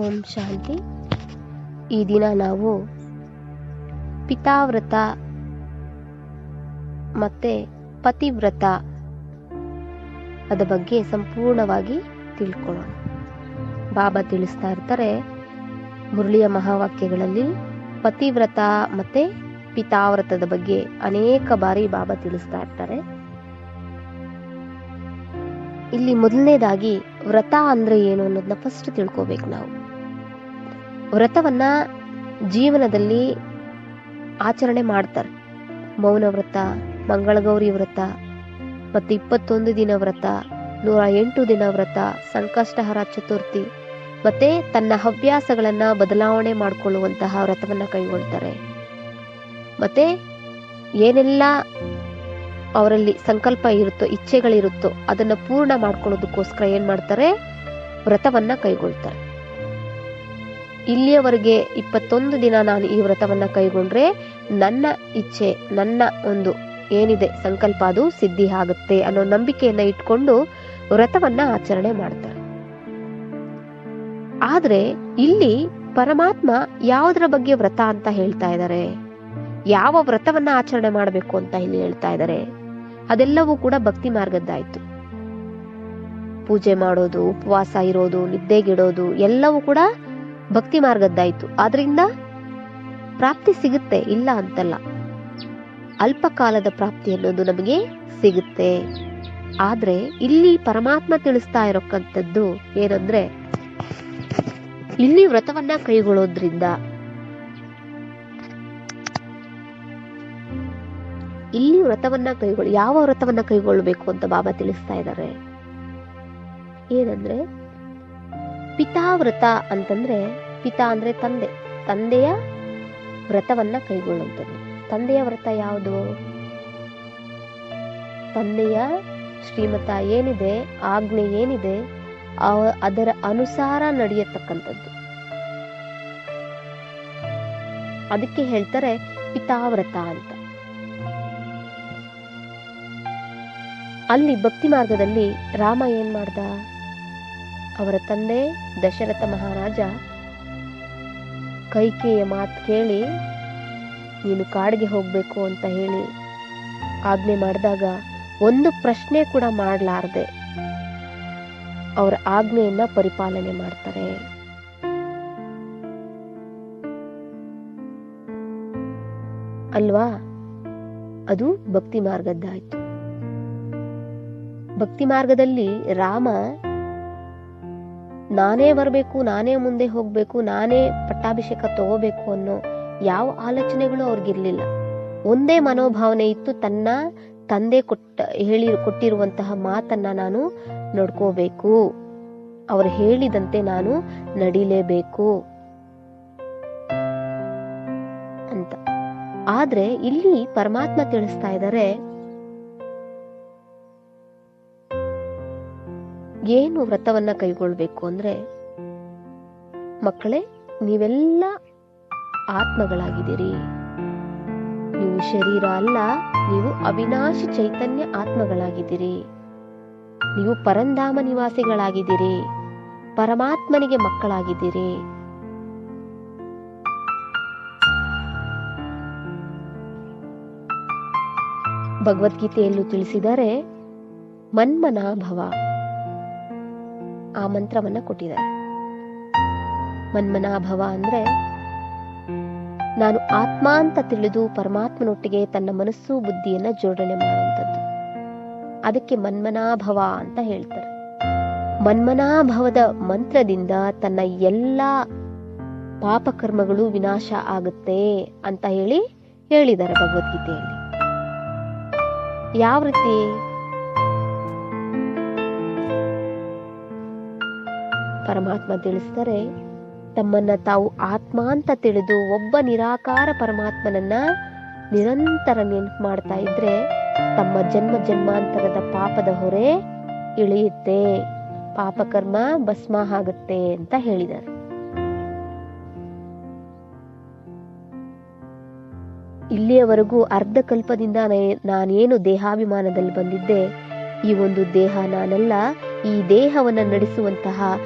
ಓಂ ಶಾಂತಿ. ಈ ದಿನ ನಾವು ಪಿತಾವ್ರತ ಮತ್ತೆ ಪತಿವ್ರತ ಅದ ಬಗ್ಗೆ ಸಂಪೂರ್ಣವಾಗಿ ತಿಳ್ಕೊಳ್ಳೋಣ. ಬಾಬಾ ತಿಳಿಸ್ತಾ ಇರ್ತಾರೆ ಮುರಳಿಯ ಮಹಾವಾಕ್ಯಗಳಲ್ಲಿ ಪತಿವ್ರತ ಮತ್ತೆ ಪಿತಾವ್ರತದ ಬಗ್ಗೆ ಅನೇಕ ಬಾರಿ ಬಾಬಾ ತಿಳಿಸ್ತಾ ಇರ್ತಾರೆ. ಇಲ್ಲಿ ಮೊದಲನೇದಾಗಿ ವ್ರತ ಅಂದ್ರೆ ಏನು ಅನ್ನೋದನ್ನ ಫಸ್ಟ್ ತಿಳ್ಕೋಬೇಕು ನಾವು. ವ್ರತವನ್ನ ಜೀವನದಲ್ಲಿ ಆಚರಣೆ ಮಾಡ್ತಾರೆ. ಮೌನ ವ್ರತ, ಮಂಗಳಗೌರಿ ವ್ರತ, ಮತ್ತೆ 21 ದಿನ ವ್ರತ, 108 ದಿನ ವ್ರತ, ಸಂಕಷ್ಟಹರ ಚತುರ್ಥಿ, ಮತ್ತೆ ತನ್ನ ಹವ್ಯಾಸಗಳನ್ನ ಬದಲಾವಣೆ ಮಾಡಿಕೊಳ್ಳುವಂತಹ ವ್ರತವನ್ನ ಕೈಗೊಳ್ತಾರೆ. ಮತ್ತೆ ಏನೆಲ್ಲ ಅವರಲ್ಲಿ ಸಂಕಲ್ಪ ಇರುತ್ತೋ, ಇಚ್ಛೆಗಳಿರುತ್ತೋ ಅದನ್ನ ಪೂರ್ಣ ಮಾಡ್ಕೊಳ್ಳೋದಕ್ಕೋಸ್ಕರ ಏನ್ ಮಾಡ್ತಾರೆ, ವ್ರತವನ್ನ ಕೈಗೊಳ್ತಾರೆ. ಇಲ್ಲಿಯವರೆಗೆ 21 ದಿನ ನಾನು ಈ ವ್ರತವನ್ನ ಕೈಗೊಂಡ್ರೆ ನನ್ನ ಇಚ್ಛೆ, ನನ್ನ ಒಂದು ಏನಿದೆ ಸಂಕಲ್ಪ ಅದು ಸಿದ್ಧಿ ಆಗುತ್ತೆ ಅನ್ನೋ ನಂಬಿಕೆಯನ್ನ ಇಟ್ಕೊಂಡು ವ್ರತವನ್ನ ಆಚರಣೆ ಮಾಡ್ತಾರೆ. ಆದ್ರೆ ಇಲ್ಲಿ ಪರಮಾತ್ಮ ಯಾವುದರ ಬಗ್ಗೆ ವ್ರತ ಅಂತ ಹೇಳ್ತಾ ಇದ್ದಾರೆ, ಯಾವ ವ್ರತವನ್ನ ಆಚರಣೆ ಮಾಡಬೇಕು ಅಂತ ಇಲ್ಲಿ ಹೇಳ್ತಾ ಇದ್ದಾರೆ, ಅದೆಲ್ಲವೂ ಕೂಡ ಭಕ್ತಿ ಮಾರ್ಗದ್ದಾಯ್ತು. ಪೂಜೆ ಮಾಡೋದು, ಉಪವಾಸ ಇರೋದು, ನಿದ್ದೆಗಿಡೋದು ಎಲ್ಲವೂ ಕೂಡ ಭಕ್ತಿ ಮಾರ್ಗದ್ದಾಯ್ತು. ಆದ್ರಿಂದ ಪ್ರಾಪ್ತಿ ಸಿಗುತ್ತೆ, ಇಲ್ಲ ಅಂತಲ್ಲ. ಅಲ್ಪ ಕಾಲದ ಪ್ರಾಪ್ತಿ ಅನ್ನೋದು ನಮಗೆ ಸಿಗುತ್ತೆ. ಆದ್ರೆ ಇಲ್ಲಿ ಪರಮಾತ್ಮ ತಿಳಿಸ್ತಾ ಇರೋಕ್ಕಂಥದ್ದು ಏನಂದ್ರೆ, ಇಲ್ಲಿ ವ್ರತವನ್ನ ಕೈಗೊಳ್ಳೋದ್ರಿಂದ, ಇಲ್ಲಿ ವ್ರತವನ್ನ ಯಾವ ವ್ರತವನ್ನ ಕೈಗೊಳ್ಳಬೇಕು ಅಂತ ಬಾಬಾ ತಿಳಿಸ್ತಾ ಇದ್ದಾರೆ. ಏನಂದ್ರೆ ಪಿತಾವ್ರತ ಅಂತಂದ್ರೆ, ಪಿತಾ ಅಂದ್ರೆ ತಂದೆ, ತಂದೆಯ ವ್ರತವನ್ನ ಕೈಗೊಳ್ಳುವಂಥದ್ದು. ತಂದೆಯ ವ್ರತ ಯಾವುದು? ತಂದೆಯ ಶ್ರೀಮತ ಏನಿದೆ, ಆಜ್ಞೆ ಏನಿದೆ, ಅದರ ಅನುಸಾರ ನಡೆಯತಕ್ಕಂಥದ್ದು. ಅದಕ್ಕೆ ಹೇಳ್ತಾರೆ ಪಿತಾವ್ರತ ಅಂತ. ಅಲ್ಲಿ ಭಕ್ತಿ ಮಾರ್ಗದಲ್ಲಿ ರಾಮ ಏನ್ ಮಾಡ್ದ, ಅವರ ತಂದೆ ದಶರಥ ಮಹಾರಾಜ ಕೈಕೇಯಿಯ ಮಾತು ಕೇಳಿ ನೀನು ಕಾಡಿಗೆ ಹೋಗ್ಬೇಕು ಅಂತ ಹೇಳಿ ಆಜ್ಞೆ ಮಾಡಿದಾಗ ಒಂದು ಪ್ರಶ್ನೆ ಕೂಡ ಮಾಡಲಾರದೆ ಅವರ ಆಜ್ಞೆಯನ್ನ ಪರಿಪಾಲನೆ ಮಾಡ್ತಾರೆ. ಅಲ್ವಾ? ಅದು ಭಕ್ತಿ ಮಾರ್ಗದ್ದಾಯ್ತು. ಭಕ್ತಿ ಮಾರ್ಗದಲ್ಲಿ ರಾಮ ನಾನೇ ಬರಬೇಕು, ನಾನೇ ಮುಂದೆ ಹೋಗ್ಬೇಕು, ನಾನೇ ಪಟ್ಟಾಭಿಷೇಕ ತಗೋಬೇಕು ಅನ್ನೋ ಯಾವ ಆಲೋಚನೆಗಳು ಅವ್ರಿಗಿರ್ಲಿಲ್ಲ. ಒಂದೇ ಮನೋಭಾವನೆ ಇತ್ತು, ತನ್ನ ತಂದೆ ಕೊಟ್ಟಿರುವಂತಹ ಮಾತನ್ನ ನಾನು ನಡ್ಕೋಬೇಕು, ಅವರು ಹೇಳಿದಂತೆ ನಾನು ನಡಿಲೇಬೇಕು ಅಂತ. ಆದ್ರೆ ಇಲ್ಲಿ ಪರಮಾತ್ಮ ತಿಳಿಸ್ತಾ ಇದ್ದಾರೆ, ಏನು ವ್ರತವನ್ನ ಕೈಗೊಳ್ಬೇಕು ಅಂದ್ರೆ, ಮಕ್ಕಳೇ ನೀವೆಲ್ಲ ಆತ್ಮಗಳಾಗಿದ್ದೀರಿ. ನೀವು ಶರೀರ ಅಲ್ಲ, ನೀವು ಅವಿನಾಶಿ ಚೈತನ್ಯ ಆತ್ಮಗಳಾಗಿದ್ದೀರಿ. ನೀವು ಪರಂಧಾಮ ನಿವಾಸಿಗಳಾಗಿದ್ದೀರಿ, ಪರಮಾತ್ಮನಿಗೆ ಮಕ್ಕಳಾಗಿದ್ದೀರಿ. ಭಗವದ್ಗೀತೆಯಲ್ಲೂ ತಿಳಿಸಿದರೆ ಮನ್ಮನಾ ಭವ, ಆ ಮಂತ್ರವನ್ನ ಕೊಟ್ಟಿದ್ದಾರೆ. ಮನ್ಮನಾಭವ ಅಂದ್ರೆ ನಾನು ಆತ್ಮ ಅಂತ ತಿಳಿದು ಪರಮಾತ್ಮನೊಟ್ಟಿಗೆ ತನ್ನ ಮನಸ್ಸು ಬುದ್ಧಿಯನ್ನ ಜೋಡಣೆ ಮಾಡುವಂಥದ್ದು. ಅದಕ್ಕೆ ಮನ್ಮನಾಭವ ಅಂತ ಹೇಳ್ತಾರೆ. ಮನ್ಮನಾಭವದ ಮಂತ್ರದಿಂದ ತನ್ನ ಎಲ್ಲಾ ಪಾಪಕರ್ಮಗಳು ವಿನಾಶ ಆಗುತ್ತೆ ಅಂತ ಹೇಳಿದ್ದಾರೆ ಭಗವದ್ಗೀತೆಯಲ್ಲಿ. ಯಾವ ರೀತಿ? ಪರಮಾತ್ಮ ತಿಳಿಸ್ತಾರೆ, ತಮ್ಮನ್ನ ತಾವು ಆತ್ಮ ಅಂತ ತಿಳಿದು ಒಬ್ಬ ನಿರಾಕಾರ ಪರಮಾತ್ಮನನ್ನ ನಿರಂತರ ನೆನಪು ಮಾಡ್ತಾ ಇದ್ರೆ ತಮ್ಮ ಜನ್ಮ ಜನ್ಮಾಂತರದ ಪಾಪದ ಹೊರೆ ಇಳಿಯುತ್ತೆ, ಪಾಪಕರ್ಮ ಭಸ್ಮ ಆಗುತ್ತೆ ಅಂತ ಹೇಳಿದ್ದಾರೆ. ಇಲ್ಲಿಯವರೆಗೂ ಅರ್ಧ ಕಲ್ಪದಿಂದ ನಾನೇನು ದೇಹಾಭಿಮಾನದಲ್ಲಿ ಬಂದಿದ್ದೆ, ಈ ಒಂದು ದೇಹ ನಾನಲ್ಲ, ಈ ದೇಹವನ್ನ ನಡೆಸುವಂತಹ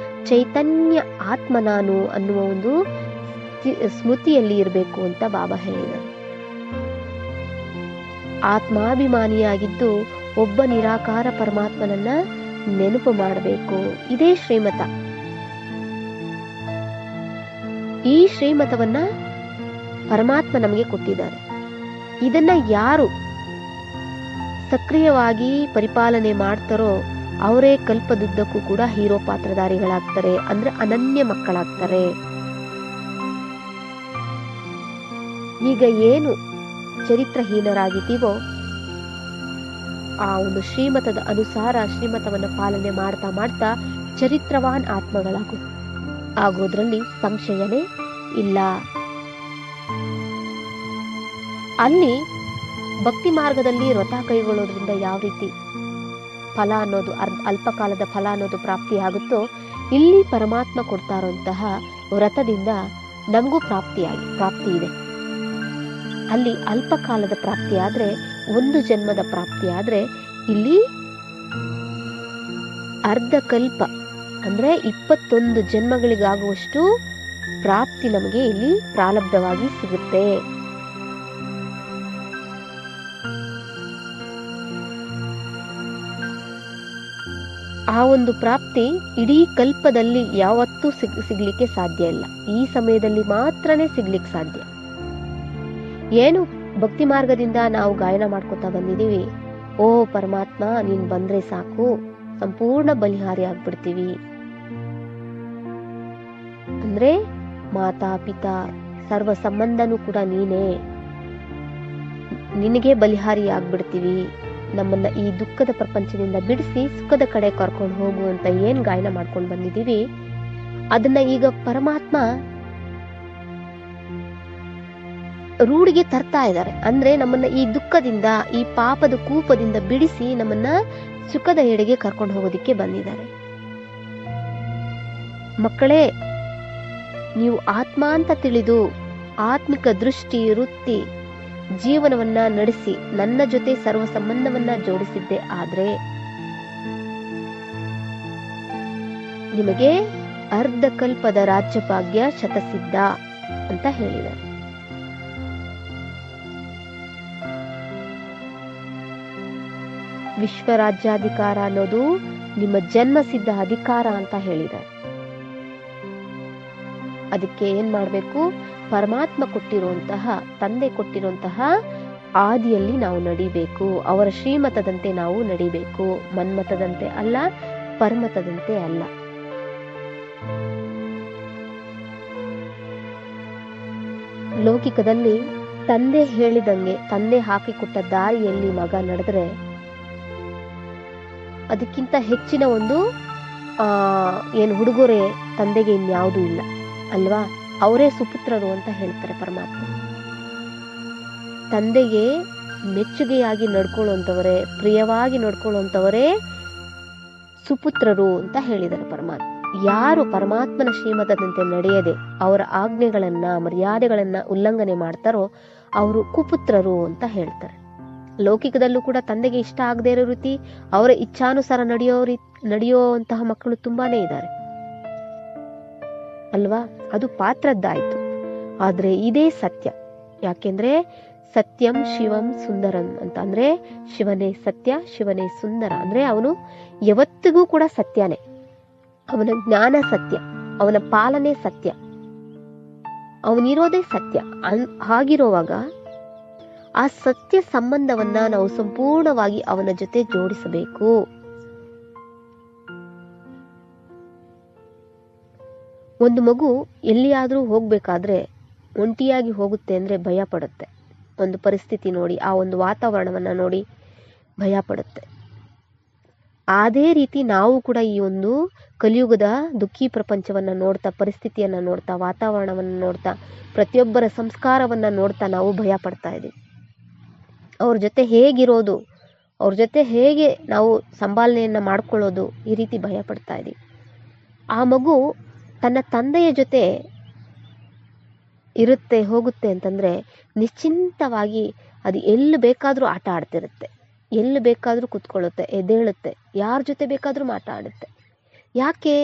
ಚೈತನ್ಯ ಆತ್ಮ ನಾನು ಅನ್ನುವ ಒಂದು ಸ್ಮೃತಿಯಲ್ಲಿ ಇರಬೇಕು ಅಂತ ಬಾಬಾ ಹೇಳಿದರು. ಆತ್ಮಾಭಿಮಾನಿಯಾಗಿದ್ದು ಒಬ್ಬ ನಿರಾಕಾರ ಪರಮಾತ್ಮನನ್ನ ನೆನಪು ಮಾಡಬೇಕು. ಇದೇ ಶ್ರೀಮತ. ಈ ಶ್ರೀಮತವನ್ನ ಪರಮಾತ್ಮ ನಮಗೆ ಕೊಟ್ಟಿದ್ದಾರೆ. ಇದನ್ನ ಯಾರು ಸಕ್ರಿಯವಾಗಿ ಪರಿಪಾಲನೆ ಮಾಡ್ತಾರೋ ಅವರೇ ಕಲ್ಪದುದ್ದಕ್ಕೂ ಕೂಡ ಹೀರೋ ಪಾತ್ರಧಾರಿಗಳಾಗ್ತಾರೆ, ಅಂದ್ರೆ ಅನನ್ಯ ಮಕ್ಕಳಾಗ್ತಾರೆ. ಈಗ ಏನು ಚರಿತ್ರಹೀನರಾಗಿದ್ದೀವೋ ಆ ಒಂದು ಶ್ರೀಮತದ ಅನುಸಾರ ಶ್ರೀಮತವನ್ನು ಪಾಲನೆ ಮಾಡ್ತಾ ಮಾಡ್ತಾ ಚರಿತ್ರವಾನ್ ಆಗೋದ್ರಲ್ಲಿ ಸಂಶಯನೇ ಇಲ್ಲ. ಅಲ್ಲಿ ಭಕ್ತಿ ಮಾರ್ಗದಲ್ಲಿ ವ್ರತ ಕೈಗೊಳ್ಳೋದ್ರಿಂದ ಯಾವ ರೀತಿ ಫಲ ಅನ್ನೋದು ಅಲ್ಪಕಾಲದ ಫಲ ಅನ್ನೋದು ಪ್ರಾಪ್ತಿ ಆಗುತ್ತೋ, ಇಲ್ಲಿ ಪರಮಾತ್ಮ ಕೊಡ್ತಾ ಇರುವಂತಹ ವ್ರತದಿಂದ ನಮಗೂ ಪ್ರಾಪ್ತಿ ಇದೆ. ಅಲ್ಲಿ ಅಲ್ಪಕಾಲದ ಪ್ರಾಪ್ತಿ ಆದ್ರೆ, ಒಂದು ಜನ್ಮದ ಪ್ರಾಪ್ತಿ ಆದ್ರೆ, ಇಲ್ಲಿ ಅರ್ಧ ಕಲ್ಪ ಅಂದ್ರೆ 21 ಜನ್ಮಗಳಿಗಾಗುವಷ್ಟು ಪ್ರಾಪ್ತಿ ನಮಗೆ ಇಲ್ಲಿ ಪ್ರಾರಬ್ಧವಾಗಿ ಸಿಗುತ್ತೆ. ಆ ಒಂದು ಪ್ರಾಪ್ತಿ ಇಡೀ ಕಲ್ಪದಲ್ಲಿ ಯಾವತ್ತೂ ಸಿಗ್ಲಿಕ್ಕೆ ಸಾಧ್ಯ ಇಲ್ಲ. ಈ ಸಮಯದಲ್ಲಿ ಮಾತ್ರನೇ ಸಿಗ್ಲಿಕ್ಕೆ ಸಾಧ್ಯ. ಏನು ಭಕ್ತಿ ಮಾರ್ಗದಿಂದ ನಾವು ಗಾಯನ ಮಾಡ್ಕೊತಾ ಬಂದಿದೀವಿ, ಓ ಪರಮಾತ್ಮ ನೀನ್ ಬಂದ್ರೆ ಸಾಕು, ಸಂಪೂರ್ಣ ಬಲಿಹಾರಿ ಆಗ್ಬಿಡ್ತೀವಿ. ಅಂದ್ರೆ ಮಾತಾ ಪಿತಾ ಸರ್ವ ಸಂಬಂಧನೂ ಕೂಡ ನೀನೇ, ನಿನಗೆ ಬಲಿಹಾರಿ ಆಗ್ಬಿಡ್ತೀವಿ, ನಮ್ಮನ್ನ ಈ ದುಃಖದ ಪ್ರಪಂಚದಿಂದ ಬಿಡಿಸಿ ಸುಖದ ಕಡೆ ಕರ್ಕೊಂಡು ಹೋಗು ಅಂತ ಏನ್ ಗಾಯನ ಮಾಡ್ಕೊಂಡು ಬಂದಿದೀವಿ, ಅದನ್ನ ಈಗ ಪರಮಾತ್ಮ ರೂಢಿಗೆ ತರ್ತಾ ಇದ್ದಾರೆ. ಅಂದ್ರೆ ನಮ್ಮನ್ನ ಈ ದುಃಖದಿಂದ, ಈ ಪಾಪದ ಕೂಪದಿಂದ ಬಿಡಿಸಿ ನಮ್ಮನ್ನ ಸುಖದ ಎಡೆಗೆ ಕರ್ಕೊಂಡು ಹೋಗೋದಿಕ್ಕೆ ಬಂದಿದ್ದಾರೆ. ಮಕ್ಕಳೇ, ನೀವು ಆತ್ಮ ಅಂತ ತಿಳಿದು ಆತ್ಮಿಕ ದೃಷ್ಟಿ ವೃತ್ತಿ ಜೀವನವನ್ನ ನಡೆಸಿ ನನ್ನ ಜೊತೆ ಸರ್ವ ಸಂಬಂಧವನ್ನ ಜೋಡಿಸಿದ್ದೆ ಆದ್ರೆ ನಿಮಗೆ ಅರ್ಧ ಕಲ್ಪದ ರಾಜ್ಯಭಾಗ್ಯ ಶತಸಿದ್ಧ ಅಂತ ಹೇಳಿದ್ದಾರೆ. ವಿಶ್ವ ರಾಜ್ಯಾಧಿಕಾರ ಅನ್ನೋದು ನಿಮ್ಮ ಜನ್ಮ ಸಿದ್ಧ ಅಧಿಕಾರ ಅಂತ ಹೇಳಿದ್ದಾರೆ. ಅದಕ್ಕೆ ಏನ್ ಮಾಡ್ಬೇಕು? ಪರಮಾತ್ಮ ಕೊಟ್ಟಿರುವಂತಹ, ತಂದೆ ಕೊಟ್ಟಿರುವಂತಹ ಆದಿಯಲ್ಲಿ ನಾವು ನಡಿಬೇಕು. ಅವರ ಶ್ರೀಮತದಂತೆ ನಾವು ನಡಿಬೇಕು. ಮನ್ಮತದಂತೆ ಅಲ್ಲ, ಪರಮತದಂತೆ ಅಲ್ಲ. ಲೌಕಿಕದಲ್ಲಿ ತಂದೆ ಹೇಳಿದಂಗೆ, ತಂದೆ ಹಾಕಿಕೊಟ್ಟ ದಾರಿಯಲ್ಲಿ ಮಗ ನಡೆದ್ರೆ ಅದಕ್ಕಿಂತ ಹೆಚ್ಚಿನ ಒಂದು ಏನು ಉಡುಗೊರೆ ತಂದೆಗೆ ಇನ್ಯಾವುದೂ ಇಲ್ಲ ಅಲ್ವಾ? ಅವರೇ ಸುಪುತ್ರರು ಅಂತ ಹೇಳ್ತಾರೆ ಪರಮಾತ್ಮ. ತಂದೆಗೆ ಮೆಚ್ಚುಗೆಯಾಗಿ ನಡ್ಕೊಳ್ಳುವಂಥವರೇ, ಪ್ರಿಯವಾಗಿ ನಡ್ಕೊಳ್ಳುವಂಥವರೇ ಸುಪುತ್ರರು ಅಂತ ಹೇಳಿದ್ದಾರೆ ಪರಮಾತ್ಮ. ಯಾರು ಪರಮಾತ್ಮನ ಶ್ರೀಮತದಂತೆ ನಡೆಯದೆ ಅವರ ಆಜ್ಞೆಗಳನ್ನ, ಮರ್ಯಾದೆಗಳನ್ನ ಉಲ್ಲಂಘನೆ ಮಾಡ್ತಾರೋ ಅವರು ಕುಪುತ್ರರು ಅಂತ ಹೇಳ್ತಾರೆ. ಲೌಕಿಕದಲ್ಲೂ ಕೂಡ ತಂದೆಗೆ ಇಷ್ಟ ಆಗದೆ ಇರೋ ರೀತಿ ಅವರ ಇಚ್ಛಾನುಸಾರ ನಡೆಯುವಂತಹ ಮಕ್ಕಳು ತುಂಬಾನೇ ಇದ್ದಾರೆ ಅಲ್ವಾ? ಅದು ಪಾತ್ರದ್ದಾಯ್ತು. ಆದ್ರೆ ಇದೇ ಸತ್ಯ. ಯಾಕೆಂದ್ರೆ ಸತ್ಯಂ ಶಿವಂ ಸುಂದರಂ ಅಂತ, ಅಂದ್ರೆ ಶಿವನೇ ಸತ್ಯ, ಶಿವನೇ ಸುಂದರ. ಅಂದ್ರೆ ಅವನು ಯಾವತ್ತಿಗೂ ಕೂಡ ಸತ್ಯನೇ. ಅವನ ಜ್ಞಾನ ಸತ್ಯ, ಅವನ ಪಾಲನೆ ಸತ್ಯ, ಅವನಿರೋದೇ ಸತ್ಯ. ಹಾಗಿರುವಾಗ ಆ ಸತ್ಯ ಸಂಬಂಧವನ್ನ ನಾವು ಸಂಪೂರ್ಣವಾಗಿ ಅವನ ಜೊತೆ ಜೋಡಿಸಬೇಕು. ಒಂದು ಮಗು ಎಲ್ಲಿಯಾದ್ರೂ ಹೋಗ್ಬೇಕಾದ್ರೆ ಒಂಟಿಯಾಗಿ ಹೋಗುತ್ತೆ ಅಂದ್ರೆ ಭಯ ಪಡುತ್ತೆ. ಒಂದು ಪರಿಸ್ಥಿತಿ ನೋಡಿ, ಆ ಒಂದು ವಾತಾವರಣವನ್ನ ನೋಡಿ ಭಯ ಪಡುತ್ತೆ. ಅದೇ ರೀತಿ ನಾವು ಕೂಡ ಈ ಒಂದು ಕಲಿಯುಗದ ದುಃಖಿ ಪ್ರಪಂಚವನ್ನ ನೋಡ್ತಾ, ಪರಿಸ್ಥಿತಿಯನ್ನ ನೋಡ್ತಾ, ವಾತಾವರಣವನ್ನ ನೋಡ್ತಾ, ಪ್ರತಿಯೊಬ್ಬರ ಸಂಸ್ಕಾರವನ್ನ ನೋಡ್ತಾ ನಾವು ಭಯ ಪಡ್ತಾ ಇದ್ದೀವಿ. ಅವ್ರ ಜೊತೆ ಹೇಗಿರೋದು, ಅವ್ರ ಜೊತೆ ಹೇಗೆ ನಾವು ಸಂಭಾಲನೆಯನ್ನ ಮಾಡ್ಕೊಳ್ಳೋದು, ಈ ರೀತಿ ಭಯ ಪಡ್ತಾ ಇದ್ದೀವಿ. ಆ ಮಗು ತನ್ನ ತಂದೆಯ ಜೊತೆ ಇರುತ್ತೆ, ಹೋಗುತ್ತೆ ಅಂತಂದ್ರೆ ನಿಶ್ಚಿಂತವಾಗಿ ಅದು ಎಲ್ಲಿ ಬೇಕಾದ್ರೂ ಆಟ ಆಡ್ತಿರುತ್ತೆ, ಎಲ್ಲಿ ಬೇಕಾದ್ರೂ ಕುತ್ಕೊಳ್ಳುತ್ತೆ, ಎದ್ದೇಳುತ್ತೆ, ಯಾರ ಜೊತೆ ಬೇಕಾದ್ರೂ ಮಾತಾಡುತ್ತೆ. ಯಾಕೆ?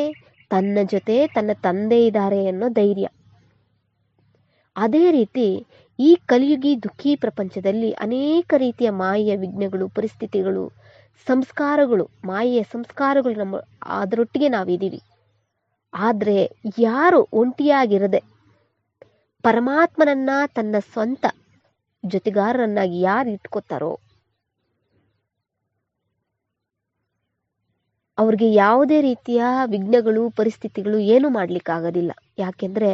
ತನ್ನ ಜೊತೆ ತನ್ನ ತಂದೆ ಇದ್ದಾರೆ ಅನ್ನೋ ಧೈರ್ಯ. ಅದೇ ರೀತಿ ಈ ಕಲಿಯುಗಿ ದುಃಖಿ ಪ್ರಪಂಚದಲ್ಲಿ ಅನೇಕ ರೀತಿಯ ಮಾಯೆಯ ವಿಘ್ನಗಳು, ಪರಿಸ್ಥಿತಿಗಳು, ಸಂಸ್ಕಾರಗಳು, ಮಾಯೆಯ ಸಂಸ್ಕಾರಗಳು ನಮ್ಮ ಅದರೊಟ್ಟಿಗೆ ನಾವಿದ್ದೀವಿ. ಆದರೆ ಯಾರು ಒಂಟಿಯಾಗಿರದೆ ಪರಮಾತ್ಮನನ್ನ ತನ್ನ ಸ್ವಂತ ಜೊತೆಗಾರರನ್ನಾಗಿ ಯಾರು ಇಟ್ಕೋತಾರೋ ಅವ್ರಿಗೆ ಯಾವುದೇ ರೀತಿಯ ವಿಘ್ನಗಳು, ಪರಿಸ್ಥಿತಿಗಳು ಏನು ಮಾಡ್ಲಿಕ್ಕಾಗೋದಿಲ್ಲ. ಯಾಕೆಂದ್ರೆ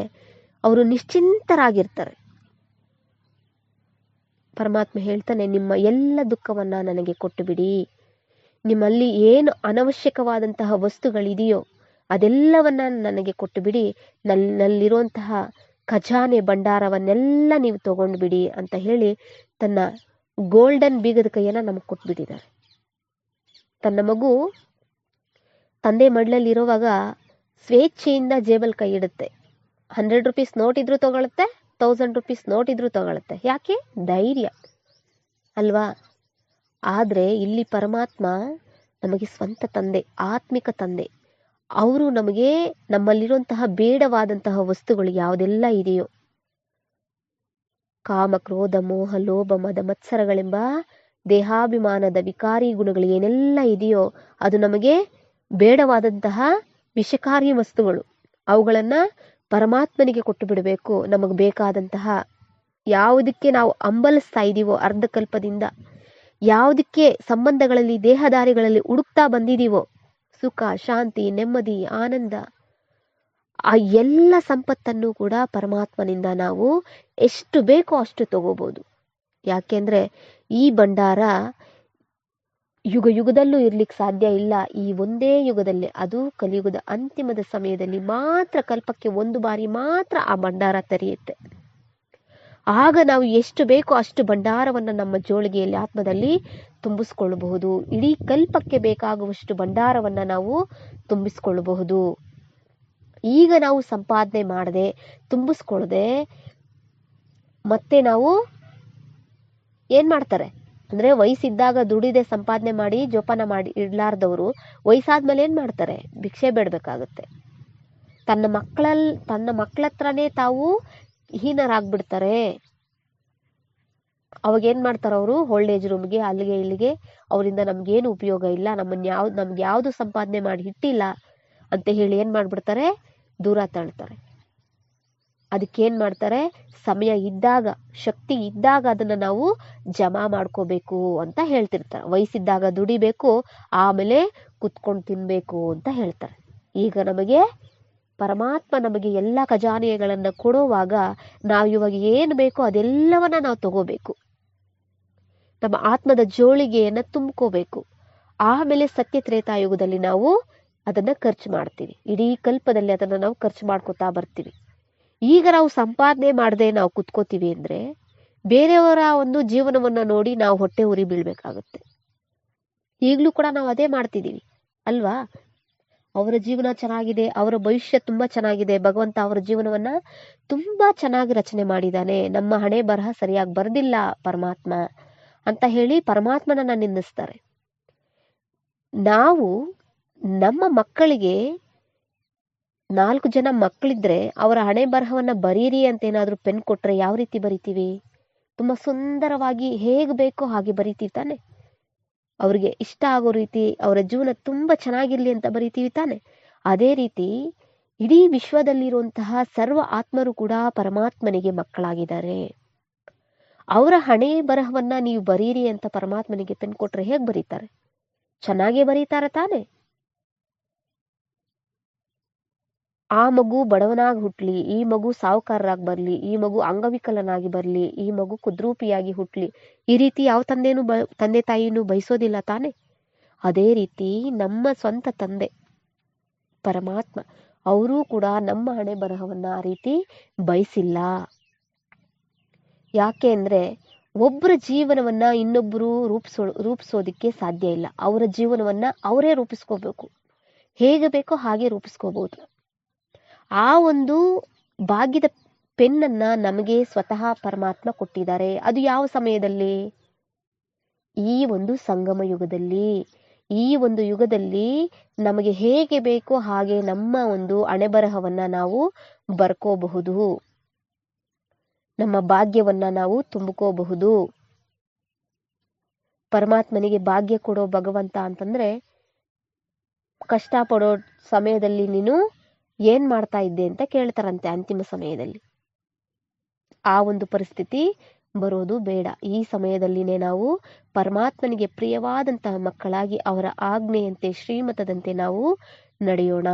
ಅವರು ನಿಶ್ಚಿಂತರಾಗಿರ್ತಾರೆ. ಪರಮಾತ್ಮ ಹೇಳ್ತಾನೆ, ನಿಮ್ಮ ಎಲ್ಲ ದುಃಖವನ್ನ ನನಗೆ ಕೊಟ್ಟು ಬಿಡಿ. ನಿಮ್ಮಲ್ಲಿ ಏನು ಅನವಶ್ಯಕವಾದಂತಹ ವಸ್ತುಗಳಿದೆಯೋ ಅದೆಲ್ಲವನ್ನ ನನಗೆ ಕೊಟ್ಟು ಬಿಡಿ. ನನ್ನಲ್ಲಿರುವಂತಹ ಖಜಾನೆ ಭಂಡಾರವನ್ನೆಲ್ಲ ನೀವು ತಗೊಂಡು ಬಿಡಿ ಅಂತ ಹೇಳಿ ತನ್ನ ಗೋಲ್ಡನ್ ಬೀಗದ ಕೈಯನ್ನ ನಮಗೆ ಕೊಟ್ಬಿಟ್ಟಿದ್ದಾರೆ. ತನ್ನ ಮಗು ತಂದೆ ಮಡ್ಲಲ್ಲಿರುವಾಗ ಸ್ವೇಚ್ಛೆಯಿಂದ ಜೇಬಲ್ ಕೈ ಇಡುತ್ತೆ. 100 ರೂಪೀಸ್ ನೋಟ್ ಇದ್ರೂ ತಗೊಳುತ್ತೆ, 1000 ರೂಪೀಸ್ ನೋಟ್ ಇದ್ರೂ ತಗೊಳುತ್ತೆ. ಯಾಕೆ? ಧೈರ್ಯ ಅಲ್ವಾ? ಆದ್ರೆ ಇಲ್ಲಿ ಪರಮಾತ್ಮ ನಮಗೆ ಸ್ವಂತ ತಂದೆ, ಆತ್ಮಿಕ ತಂದೆ. ಅವರು ನಮಗೆ ನಮ್ಮಲ್ಲಿರುವಂತಹ ಬೇಡವಾದಂತಹ ವಸ್ತುಗಳು ಯಾವುದೆಲ್ಲ ಇದೆಯೋ, ಕಾಮ, ಕ್ರೋಧ, ಮೋಹ, ಲೋಭ, ಮದ, ಮತ್ಸರಗಳೆಂಬ ದೇಹಾಭಿಮಾನದ ವಿಕಾರಿ ಗುಣಗಳು ಏನೆಲ್ಲ ಇದೆಯೋ ಅದು ನಮಗೆ ಬೇಡವಾದಂತಹ ವಿಷಕಾರಿ ವಸ್ತುಗಳು. ಅವುಗಳನ್ನ ಪರಮಾತ್ಮನಿಗೆ ಕೊಟ್ಟು ಬಿಡಬೇಕು. ನಮಗೆ ಬೇಕಾದಂತಹ ಯಾವುದಕ್ಕೆ ನಾವು ಹಂಬಲಿಸ್ತಾ ಇದೀವೋ ಅರ್ಧಕಲ್ಪದಿಂದ, ಯಾವುದಕ್ಕೆ ಸಂಬಂಧಗಳಲ್ಲಿ, ದೇಹದಾರಿಗಳಲ್ಲಿ ಹುಡುಕ್ತಾ ಬಂದಿದೀವೋ, ಸುಖ, ಶಾಂತಿ, ನೆಮ್ಮದಿ, ಆನಂದ, ಆ ಎಲ್ಲ ಸಂಪತ್ತನ್ನು ಕೂಡ ಪರಮಾತ್ಮನಿಂದ ನಾವು ಎಷ್ಟು ಬೇಕೋ ಅಷ್ಟು ತಗೋಬಹುದು. ಯಾಕೆಂದ್ರೆ ಈ ಭಂಡಾರ ಯುಗ ಯುಗದಲ್ಲೂ ಇರ್ಲಿಕ್ಕೆ ಸಾಧ್ಯ ಇಲ್ಲ. ಈ ಒಂದೇ ಯುಗದಲ್ಲಿ, ಅದು ಕಲಿಯುಗದ ಅಂತಿಮದ ಸಮಯದಲ್ಲಿ ಮಾತ್ರ, ಕಲ್ಪಕ್ಕೆ ಒಂದು ಬಾರಿ ಮಾತ್ರ ಆ ಭಂಡಾರ ತೆರೆಯುತ್ತೆ. ಆಗ ನಾವು ಎಷ್ಟು ಬೇಕೋ ಅಷ್ಟು ಭಂಡಾರವನ್ನು ನಮ್ಮ ಜೋಳಿಗೆಯಲ್ಲಿ, ಆತ್ಮದಲ್ಲಿ ತುಂಬಿಸ್ಕೊಳ್ಳಬಹುದು. ಇಡೀ ಕಲ್ಪಕ್ಕೆ ಬೇಕಾಗುವಷ್ಟು ಭಂಡಾರವನ್ನ ನಾವು ತುಂಬಿಸ್ಕೊಳ್ಳಬಹುದು. ಈಗ ನಾವು ಸಂಪಾದನೆ ಮಾಡದೆ, ತುಂಬಿಸ್ಕೊಳ್ಳದೆ ಮತ್ತೆ ನಾವು ಏನ್ ಮಾಡ್ತಾರೆ ಅಂದ್ರೆ, ವಯಸ್ಸಿದ್ದಾಗ ದುಡಿದೆ ಸಂಪಾದನೆ ಮಾಡಿ ಜೋಪಾನ ಮಾಡಿ ಇಡ್ಲಾರ್ದವರು ವಯಸ್ಸಾದ್ಮೇಲೆ ಏನ್ ಮಾಡ್ತಾರೆ? ಭಿಕ್ಷೆ ಬೇಡಬೇಕಾಗುತ್ತೆ. ತನ್ನ ಮಕ್ಕಳ ಹತ್ರನೇ ತಾವು ಹೀನರಾಗ್ಬಿಡ್ತಾರೆ. ಅವಾಗ ಏನ್ ಮಾಡ್ತಾರ ಅವರು? ಓಲ್ಡ್ ಏಜ್ ರೂಮ್ಗೆ ಅಲ್ಲಿಗೆ ಇಲ್ಲಿಗೆ, ಅವರಿಂದ ನಮ್ಗೇನು ಉಪಯೋಗ ಇಲ್ಲ, ನಮ್ಗೆ ಯಾವ್ದು ಸಂಪಾದನೆ ಮಾಡಿ ಇಟ್ಟಿಲ್ಲ ಅಂತ ಹೇಳಿ ಏನ್ ಮಾಡ್ಬಿಡ್ತಾರೆ? ದೂರ ತಳ್ತಾರೆ. ಅದಕ್ಕೇನ್ ಮಾಡ್ತಾರೆ? ಸಮಯ ಇದ್ದಾಗ, ಶಕ್ತಿ ಇದ್ದಾಗ ಅದನ್ನ ನಾವು ಜಮಾ ಮಾಡ್ಕೋಬೇಕು ಅಂತ ಹೇಳ್ತಿರ್ತಾರೆ. ವಯಸ್ಸಿದ್ದಾಗ ದುಡಿಬೇಕು, ಆಮೇಲೆ ಕುತ್ಕೊಂಡು ತಿನ್ಬೇಕು ಅಂತ ಹೇಳ್ತಾರೆ. ಈಗ ನಮಗೆ ಪರಮಾತ್ಮ ನಮಗೆ ಎಲ್ಲ ಖಜಾನೆಗಳನ್ನ ಕೊಡುವಾಗ ನಾವು ಇವಾಗ ಏನು ಬೇಕೋ ಅದೆಲ್ಲವನ್ನ ನಾವು ತಗೋಬೇಕು. ನಮ್ಮ ಆತ್ಮದ ಜೋಳಿಗೆಯನ್ನ ತುಂಬ್ಕೋಬೇಕು. ಆಮೇಲೆ ಸತ್ಯ ತ್ರೇತಾಯುಗದಲ್ಲಿ ನಾವು ಅದನ್ನ ಖರ್ಚು ಮಾಡ್ತೀವಿ. ಇಡೀ ಕಲ್ಪದಲ್ಲಿ ಅದನ್ನ ನಾವು ಖರ್ಚು ಮಾಡ್ಕೋತಾ ಬರ್ತೀವಿ. ಈಗ ನಾವು ಸಂಪಾದನೆ ಮಾಡದೆ ನಾವು ಕುತ್ಕೋತೀವಿ ಅಂದ್ರೆ ಬೇರೆಯವರ ಒಂದು ಜೀವನವನ್ನ ನೋಡಿ ನಾವು ಹೊಟ್ಟೆ ಉರಿ ಬೀಳ್ಬೇಕಾಗುತ್ತೆ. ಈಗಲೂ ಕೂಡ ನಾವು ಅದೇ ಮಾಡ್ತಿದೀವಿ ಅಲ್ವಾ? ಅವರ ಜೀವನ ಚೆನ್ನಾಗಿದೆ, ಅವರ ಭವಿಷ್ಯ ತುಂಬಾ ಚೆನ್ನಾಗಿದೆ, ಭಗವಂತ ಅವರ ಜೀವನವನ್ನ ತುಂಬಾ ಚೆನ್ನಾಗಿ ರಚನೆ ಮಾಡಿದ್ದಾನೆ, ನಮ್ಮ ಹಣೆ ಬರಹ ಸರಿಯಾಗಿ ಬರ್ದಿಲ್ಲ ಪರಮಾತ್ಮ ಅಂತ ಹೇಳಿ ಪರಮಾತ್ಮನನ್ನ ನಿಂದಿಸ್ತಾರೆ. ನಾವು ನಮ್ಮ ಮಕ್ಕಳಿಗೆ 4 ಜನ ಮಕ್ಕಳಿದ್ರೆ ಅವರ ಹಣೆ ಬರಹವನ್ನ ಬರೀರಿ ಅಂತ ಏನಾದ್ರೂ ಪೆನ್ ಕೊಟ್ರೆ ಯಾವ ರೀತಿ ಬರಿತೀವಿ? ತುಂಬಾ ಸುಂದರವಾಗಿ ಹೇಗೆ ಬೇಕೋ ಹಾಗೆ ಬರಿತೀವಿ ತಾನೆ. ಅವ್ರಿಗೆ ಇಷ್ಟ ಆಗೋ ರೀತಿ, ಅವರ ಜೀವನ ತುಂಬಾ ಚೆನ್ನಾಗಿರ್ಲಿ ಅಂತ ಬರಿತೀವಿ ತಾನೆ. ಅದೇ ರೀತಿ ಇಡೀ ವಿಶ್ವದಲ್ಲಿರುವಂತಹ ಸರ್ವ ಆತ್ಮರು ಕೂಡ ಪರಮಾತ್ಮನಿಗೆ ಮಕ್ಕಳಾಗಿದ್ದಾರೆ. ಅವರ ಹಣೆ ಬರಹವನ್ನ ನೀವು ಬರೀರಿ ಅಂತ ಪರಮಾತ್ಮನಿಗೆ ಪೆನ್ ಕೊಟ್ರೆ ಹೇಗ್ ಬರೀತಾರೆ? ಚೆನ್ನಾಗೇ ಬರೀತಾರೆ ತಾನೆ. ಆ ಮಗು ಬಡವನಾಗಿ ಹುಟ್ಲಿ, ಈ ಮಗು ಸಾಹುಕಾರರಾಗಿ ಬರ್ಲಿ, ಈ ಮಗು ಅಂಗವಿಕಲನಾಗಿ ಬರ್ಲಿ, ಈ ಮಗು ಕುದ್ರೂಪಿಯಾಗಿ ಹುಟ್ಲಿ, ಈ ರೀತಿ ಯಾವ ತಂದೆ ತಾಯಿನೂ ಬಯಸೋದಿಲ್ಲ ತಾನೆ. ಅದೇ ರೀತಿ ನಮ್ಮ ಸ್ವಂತ ತಂದೆ ಪರಮಾತ್ಮ ಅವರೂ ಕೂಡ ನಮ್ಮ ಹಣೆ ಬರಹವನ್ನ ಆ ರೀತಿ ಬಯಸಿಲ್ಲ. ಯಾಕೆ ಅಂದ್ರೆ ಒಬ್ಬರ ಜೀವನವನ್ನ ಇನ್ನೊಬ್ಬರು ರೂಪಿಸೋದಿಕ್ಕೆ ಸಾಧ್ಯ ಇಲ್ಲ. ಅವರ ಜೀವನವನ್ನ ಅವರೇ ರೂಪಿಸ್ಕೋಬೇಕು. ಹೇಗೆ ಬೇಕೋ ಹಾಗೆ ರೂಪಿಸ್ಕೋಬಹುದು. ಆ ಒಂದು ಭಾಗ್ಯದ ಪೆನ್ನನ್ನ ನಮಗೆ ಸ್ವತಃ ಪರಮಾತ್ಮ ಕೊಟ್ಟಿದ್ದಾರೆ. ಅದು ಯಾವ ಸಮಯದಲ್ಲಿ? ಈ ಒಂದು ಸಂಗಮ ಯುಗದಲ್ಲಿ. ಈ ಒಂದು ಯುಗದಲ್ಲಿ ನಮಗೆ ಹೇಗೆ ಬೇಕೋ ಹಾಗೆ ನಮ್ಮ ಒಂದು ಹಣೆಬರಹವನ್ನ ನಾವು ಬರ್ಕೋಬಹುದು, ನಮ್ಮ ಭಾಗ್ಯವನ್ನ ನಾವು ತುಂಬಿಕೋಬಹುದು. ಪರಮಾತ್ಮನಿಗೆ ಭಾಗ್ಯ ಕೊಡೋ ಭಗವಂತ ಅಂತಂದ್ರೆ, ಕಷ್ಟಪಡೋ ಸಮಯದಲ್ಲಿ ನೀನು ಏನ್ ಮಾಡ್ತಾ ಇದ್ದೆ ಅಂತ ಕೇಳ್ತಾರಂತೆ ಅಂತಿಮ ಸಮಯದಲ್ಲಿ. ಆ ಒಂದು ಪರಿಸ್ಥಿತಿ ಬರೋದು ಬೇಡ. ಈ ಸಮಯದಲ್ಲಿನೇ ನಾವು ಪರಮಾತ್ಮನಿಗೆ ಪ್ರಿಯವಾದಂತಹ ಮಕ್ಕಳಾಗಿ ಅವರ ಆಜ್ಞೆಯಂತೆ ಶ್ರೀಮತದಂತೆ ನಾವು ನಡೆಯೋಣ.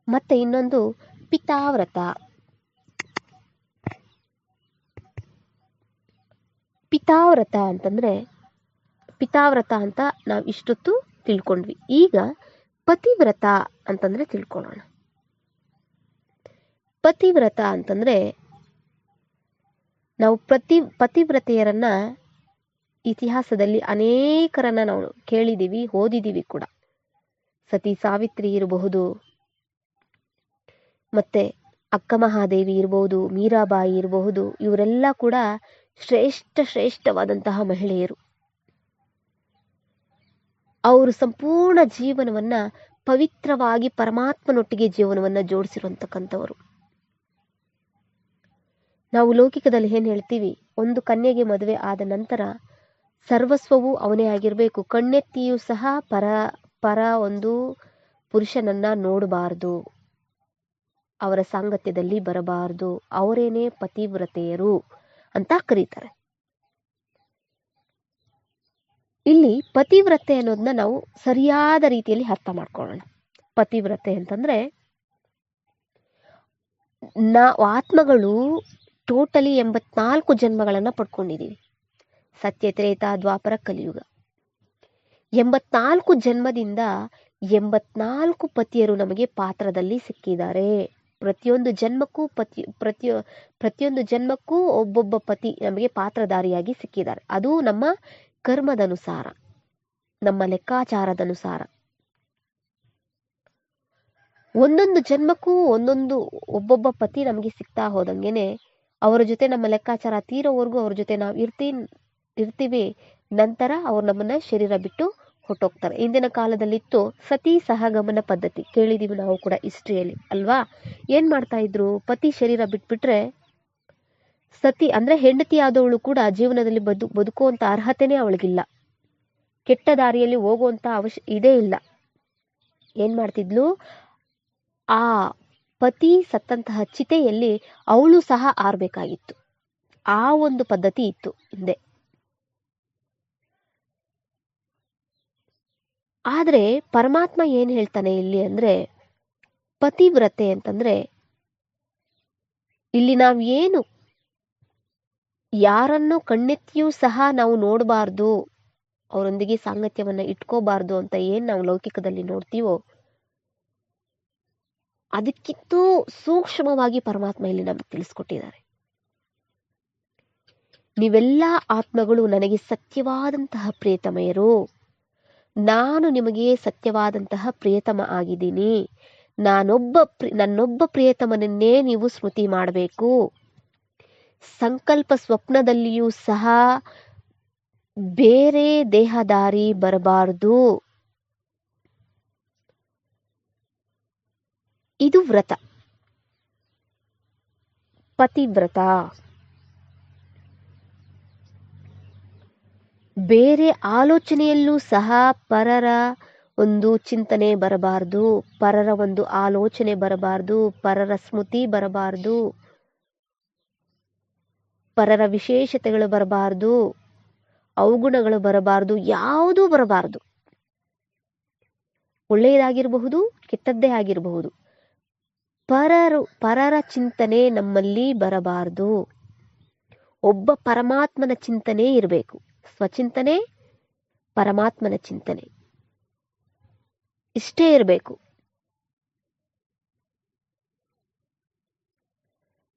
ಮತ್ತೆ ಇನ್ನೊಂದು ಪಿತಾವ್ರತ. ಪಿತಾವ್ರತ ಅಂತಂದ್ರೆ, ಪಿತಾವ್ರತ ಅಂತ ನಾವು ಇಷ್ಟೊತ್ತು ತಿಳ್ಕೊಂಡ್ವಿ. ಈಗ ಪತಿವ್ರತ ಅಂತಂದ್ರೆ ತಿಳ್ಕೊಳ್ಳೋಣ. ಪತಿವ್ರತ ಅಂತಂದ್ರೆ, ನಾವು ಪತಿವ್ರತೆಯರನ್ನ ಇತಿಹಾಸದಲ್ಲಿ ಅನೇಕರನ್ನ ನಾವು ಕೇಳಿದೀವಿ, ಓದಿದೀವಿ ಕೂಡ. ಸತಿ ಸಾವಿತ್ರಿ ಇರಬಹುದು, ಮತ್ತೆ ಅಕ್ಕ ಮಹಾದೇವಿ ಇರಬಹುದು, ಮೀರಾಬಾಯಿ ಇರಬಹುದು. ಇವರೆಲ್ಲ ಕೂಡ ಶ್ರೇಷ್ಠವಾದಂತಹ ಮಹಿಳೆಯರು. ಅವರು ಸಂಪೂರ್ಣ ಜೀವನವನ್ನ ಪವಿತ್ರವಾಗಿ ಪರಮಾತ್ಮನೊಟ್ಟಿಗೆ ಜೀವನವನ್ನ ಜೋಡಿಸಿರುವಂತಕ್ಕಂಥವರು. ನಾವು ಲೌಕಿಕದಲ್ಲಿ ಏನ್ ಹೇಳ್ತೀವಿ, ಒಂದು ಕನ್ಯೆಗೆ ಮದುವೆ ಆದ ನಂತರ ಸರ್ವಸ್ವವು ಅವನೇ ಆಗಿರ್ಬೇಕು, ಕಣ್ಣೆತ್ತಿಯೂ ಸಹ ಪರ ಒಂದು ಪುರುಷನನ್ನ ನೋಡಬಾರದು, ಅವರ ಸಾಂಗತ್ಯದಲ್ಲಿ ಬರಬಾರದು, ಅವರೇನೇ ಪತಿವ್ರತೆಯರು ಅಂತ ಕರೀತಾರೆ. ಇಲ್ಲಿ ಪತಿವ್ರತೆ ಅನ್ನೋದನ್ನ ನಾವು ಸರಿಯಾದ ರೀತಿಯಲ್ಲಿ ಅರ್ಥ ಮಾಡ್ಕೊಳ್ಳೋಣ. ಪತಿವ್ರತೆ ಅಂತಂದ್ರೆ, ಆತ್ಮಗಳು ಟೋಟಲಿ 84 ಜನ್ಮಗಳನ್ನ ಪಡ್ಕೊಂಡಿದೀವಿ. ಸತ್ಯ, ತ್ರೇತಾ, ದ್ವಾಪರ, ಕಲಿಯುಗ. 84 ಜನ್ಮದಿಂದ 84 ಪತಿಯರು ನಮಗೆ ಪಾತ್ರದಲ್ಲಿ ಸಿಕ್ಕಿದ್ದಾರೆ. ಪ್ರತಿಯೊಂದು ಜನ್ಮಕ್ಕೂ ಒಬ್ಬೊಬ್ಬ ಪತಿ ನಮಗೆ ಪಾತ್ರಧಾರಿಯಾಗಿ ಸಿಕ್ಕಿದ್ದಾರೆ. ಅದು ನಮ್ಮ ಕರ್ಮದನುಸಾರ, ನಮ್ಮ ಲೆಕ್ಕಾಚಾರದನುಸಾರ. ಒಂದೊಂದು ಜನ್ಮಕ್ಕೂ ಒಬ್ಬೊಬ್ಬ ಪತಿ ನಮಗೆ ಸಿಗ್ತಾ ಹೋದಂಗೆನೆ ಅವರ ಜೊತೆ ನಮ್ಮ ಲೆಕ್ಕಾಚಾರ ತೀರೋವರೆಗೂ ಅವ್ರ ಜೊತೆ ನಾವು ಇರ್ತೀವಿ. ನಂತರ ಅವ್ರು ನಮ್ಮನ್ನ ಶರೀರ ಬಿಟ್ಟು ಹೊಟ್ಟೋಗ್ತಾರೆ. ಇಂದಿನ ಕಾಲದಲ್ಲಿತ್ತು ಸತಿ ಸಹಗಮನ ಪದ್ಧತಿ, ಕೇಳಿದೀವಿ ನಾವು ಕೂಡ ಹಿಸ್ಟ್ರಿಯಲ್ಲಿ ಅಲ್ವಾ. ಏನ್ ಮಾಡ್ತಾ ಇದ್ರು, ಪತಿ ಶರೀರ ಬಿಟ್ಬಿಟ್ರೆ ಸತಿ ಅಂದ್ರೆ ಹೆಂಡತಿ ಆದವಳು ಕೂಡ ಜೀವನದಲ್ಲಿ ಬದುಕುವಂತ ಅರ್ಹತೆನೇ ಅವಳಿಗಿಲ್ಲ, ಕೆಟ್ಟ ದಾರಿಯಲ್ಲಿ ಹೋಗುವಂತ ಇದೇ ಇಲ್ಲ. ಏನ್ ಮಾಡ್ತಿದ್ಲು, ಆ ಪತಿ ಸತ್ತಂತಹ ಚಿತೆಯಲ್ಲಿ ಅವಳು ಸಹ ಆರ್ಬೇಕಾಗಿತ್ತು. ಆ ಒಂದು ಪದ್ಧತಿ ಇತ್ತು ಹಿಂದೆ. ಆದ್ರೆ ಪರಮಾತ್ಮ ಏನ್ ಹೇಳ್ತಾನೆ ಇಲ್ಲಿ ಅಂದ್ರೆ, ಪತಿವ್ರತೆ ಅಂತಂದ್ರೆ ಇಲ್ಲಿ ನಾವು ಏನು ಯಾರನ್ನು ಕಣ್ಣೆತ್ತಿಯೂ ಸಹ ನಾವು ನೋಡಬಾರ್ದು, ಅವರೊಂದಿಗೆ ಸಾಂಗತ್ಯವನ್ನ ಇಟ್ಕೋಬಾರ್ದು ಅಂತ ಏನ್ ನಾವು ಲೌಕಿಕದಲ್ಲಿ ನೋಡ್ತೀವೋ ಅದಕ್ಕಿಂತೂ ಸೂಕ್ಷ್ಮವಾಗಿ ಪರಮಾತ್ಮ ಇಲ್ಲಿ ನಮ್ಗೆ ತಿಳಿಸ್ಕೊಟ್ಟಿದ್ದಾರೆ. ನೀವೆಲ್ಲ ಆತ್ಮಗಳು ನನಗೆ ಸತ್ಯವಾದಂತಹ ಪ್ರಿಯತಮೆಯರು, ನಾನು ನಿಮಗೆ ಸತ್ಯವಾದಂತಹ ಪ್ರಿಯತಮ ಆಗಿದ್ದೀನಿ. ನನ್ನೊಬ್ಬ ಪ್ರಿಯತಮನನ್ನೇ ನೀವು ಸ್ಮೃತಿ ಮಾಡಬೇಕು. ಸಂಕಲ್ಪ ಸ್ವಪ್ನದಲ್ಲಿಯೂ ಸಹ ಬೇರೆ ದೇಹದಾರಿ ಬರಬಾರದು. ಇದು ವ್ರತ, ಪತಿವ್ರತ. ಬೇರೆ ಆಲೋಚನೆಯಲ್ಲೂ ಸಹ ಪರರ ಒಂದು ಚಿಂತನೆ ಬರಬಾರದು, ಪರರ ಒಂದು ಆಲೋಚನೆ ಬರಬಾರದು, ಪರರ ಸ್ಮೃತಿ ಬರಬಾರದು, ಪರರ ವಿಶೇಷತೆಗಳು ಬರಬಾರದು, ಅವಗುಣಗಳು ಬರಬಾರದು, ಯಾವುದೂ ಬರಬಾರದು. ಒಳ್ಳೆಯದಾಗಿರಬಹುದು, ಕೆಟ್ಟದ್ದೇ ಆಗಿರಬಹುದು. ಪರರ ಚಿಂತನೆ ನಮ್ಮಲ್ಲಿ ಬರಬಾರದು. ಒಬ್ಬ ಪರಮಾತ್ಮನ ಚಿಂತನೆ ಇರಬೇಕು. ಸ್ವಚಿಂತನೆ, ಪರಮಾತ್ಮನ ಚಿಂತನೆ ಇಷ್ಟೇ ಇರಬೇಕು.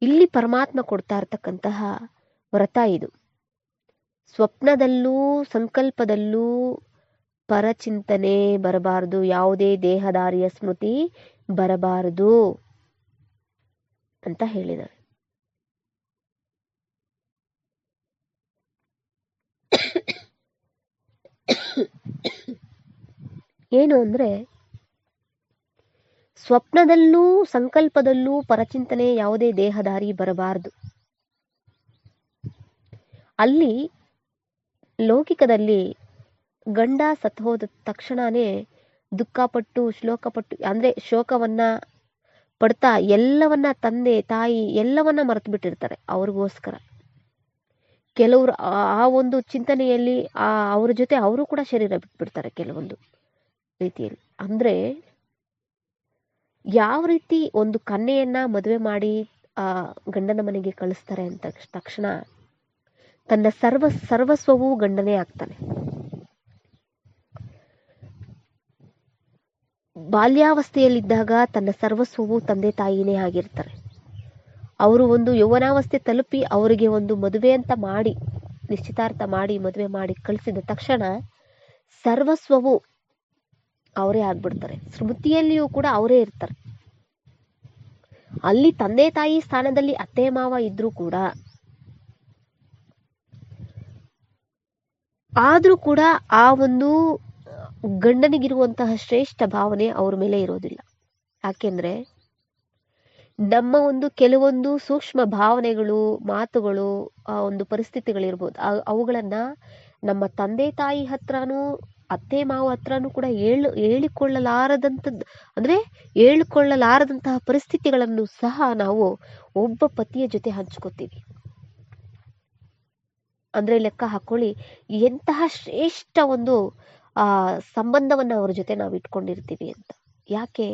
ಇಲ್ಲಿ ಪರಮಾತ್ಮ ಕೊಡ್ತಾ ಇರ್ತಕ್ಕಂತಹ ವ್ರತ ಇದು. ಸ್ವಪ್ನದಲ್ಲೂ ಸಂಕಲ್ಪದಲ್ಲೂ ಪರಚಿಂತನೆ ಬರಬಾರದು, ಯಾವುದೇ ದೇಹದಾರಿಯ ಸ್ಮೃತಿ ಬರಬಾರದು ಅಂತ ಹೇಳಿದ್ದಾರೆ. ಏನು ಅಂದ್ರೆ, ಸ್ವಪ್ನದಲ್ಲೂ ಸಂಕಲ್ಪದಲ್ಲೂ ಪರಚಿಂತನೆ ಯಾವುದೇ ದೇಹದಾರಿ ಬರಬಾರದು. ಅಲ್ಲಿ ಲೌಕಿಕದಲ್ಲಿ ಗಂಡ ಸತ್ತು ಹೋದ ತಕ್ಷಣನೇ ದುಃಖಪಟ್ಟು ಶ್ಲೋಕಪಟ್ಟು ಅಂದ್ರೆ ಶೋಕವನ್ನ ಪಡ್ತಾ ಎಲ್ಲವನ್ನ ತಂದೆ ತಾಯಿ ಎಲ್ಲವನ್ನ ಮರೆತು ಬಿಟ್ಟಿರ್ತಾರೆ ಅವ್ರಿಗೋಸ್ಕರ. ಕೆಲವರು ಆ ಒಂದು ಚಿಂತನೆಯಲ್ಲಿ ಅವ್ರ ಜೊತೆ ಅವರು ಕೂಡ ಶರೀರ ಬಿಟ್ಬಿಡ್ತಾರೆ ಕೆಲವೊಂದು ರೀತಿಯಲ್ಲಿ. ಅಂದ್ರೆ ಯಾವ ರೀತಿ ಒಂದು ಕನ್ಯೆಯನ್ನ ಮದುವೆ ಮಾಡಿ ಆ ಗಂಡನ ಮನೆಗೆ ಕಳಿಸ್ತಾರೆ ಅಂತ ತಕ್ಷಣ ತನ್ನ ಸರ್ವಸ್ವವೂ ಗಂಡನೇ ಆಗ್ತಾನೆ. ಬಾಲ್ಯಾವಸ್ಥೆಯಲ್ಲಿದ್ದಾಗ ತನ್ನ ಸರ್ವಸ್ವವು ತಂದೆ ತಾಯಿನೇ ಆಗಿರ್ತಾರೆ. ಅವರು ಒಂದು ಯೌವನಾವಸ್ಥೆ ತಲುಪಿ ಅವರಿಗೆ ಒಂದು ಮದುವೆ ಅಂತ ಮಾಡಿ ನಿಶ್ಚಿತಾರ್ಥ ಮಾಡಿ ಮದುವೆ ಮಾಡಿ ಕಳಿಸಿದ ತಕ್ಷಣ ಸರ್ವಸ್ವವು ಅವರೇ ಆಗ್ಬಿಡ್ತಾರೆ. ಸ್ಮೃತಿಯಲ್ಲಿಯೂ ಕೂಡ ಅವರೇ ಇರ್ತಾರೆ. ಅಲ್ಲಿ ತಂದೆ ತಾಯಿ ಸ್ಥಾನದಲ್ಲಿ ಅತ್ತೆ ಮಾವ ಇದ್ರೂ ಕೂಡ ಆದ್ರೂ ಕೂಡ ಆ ಒಂದು ಗಂಡನಿಗಿರುವಂತಹ ಶ್ರೇಷ್ಠ ಭಾವನೆ ಅವ್ರ ಮೇಲೆ ಇರೋದಿಲ್ಲ. ಯಾಕೆಂದ್ರೆ ನಮ್ಮ ಒಂದು ಕೆಲವೊಂದು ಸೂಕ್ಷ್ಮ ಭಾವನೆಗಳು, ಮಾತುಗಳು, ಆ ಒಂದು ಪರಿಸ್ಥಿತಿಗಳಿರ್ಬೋದು, ಅವುಗಳನ್ನ ನಮ್ಮ ತಂದೆ ತಾಯಿ ಹತ್ರನೂ ಅತ್ತೆ ಮಾವ ಹತ್ರನೂ ಕೂಡ ಹೇಳಿಕೊಳ್ಳಲಾರದಂತಹ ಪರಿಸ್ಥಿತಿಗಳನ್ನು ಸಹ ನಾವು ಒಬ್ಬ ಪತಿಯ ಜೊತೆ ಹಂಚ್ಕೋತೀವಿ. ಅಂದ್ರೆ ಲೆಕ್ಕ ಹಾಕೊಳ್ಳಿ, ಎಂತಹ ಶ್ರೇಷ್ಠ ಒಂದು ಸಂಬಂಧವನ್ನ ಅವ್ರ ಜೊತೆ ನಾವು ಇಟ್ಕೊಂಡಿರ್ತೀವಿ ಅಂತ. ಯಾಕೆ?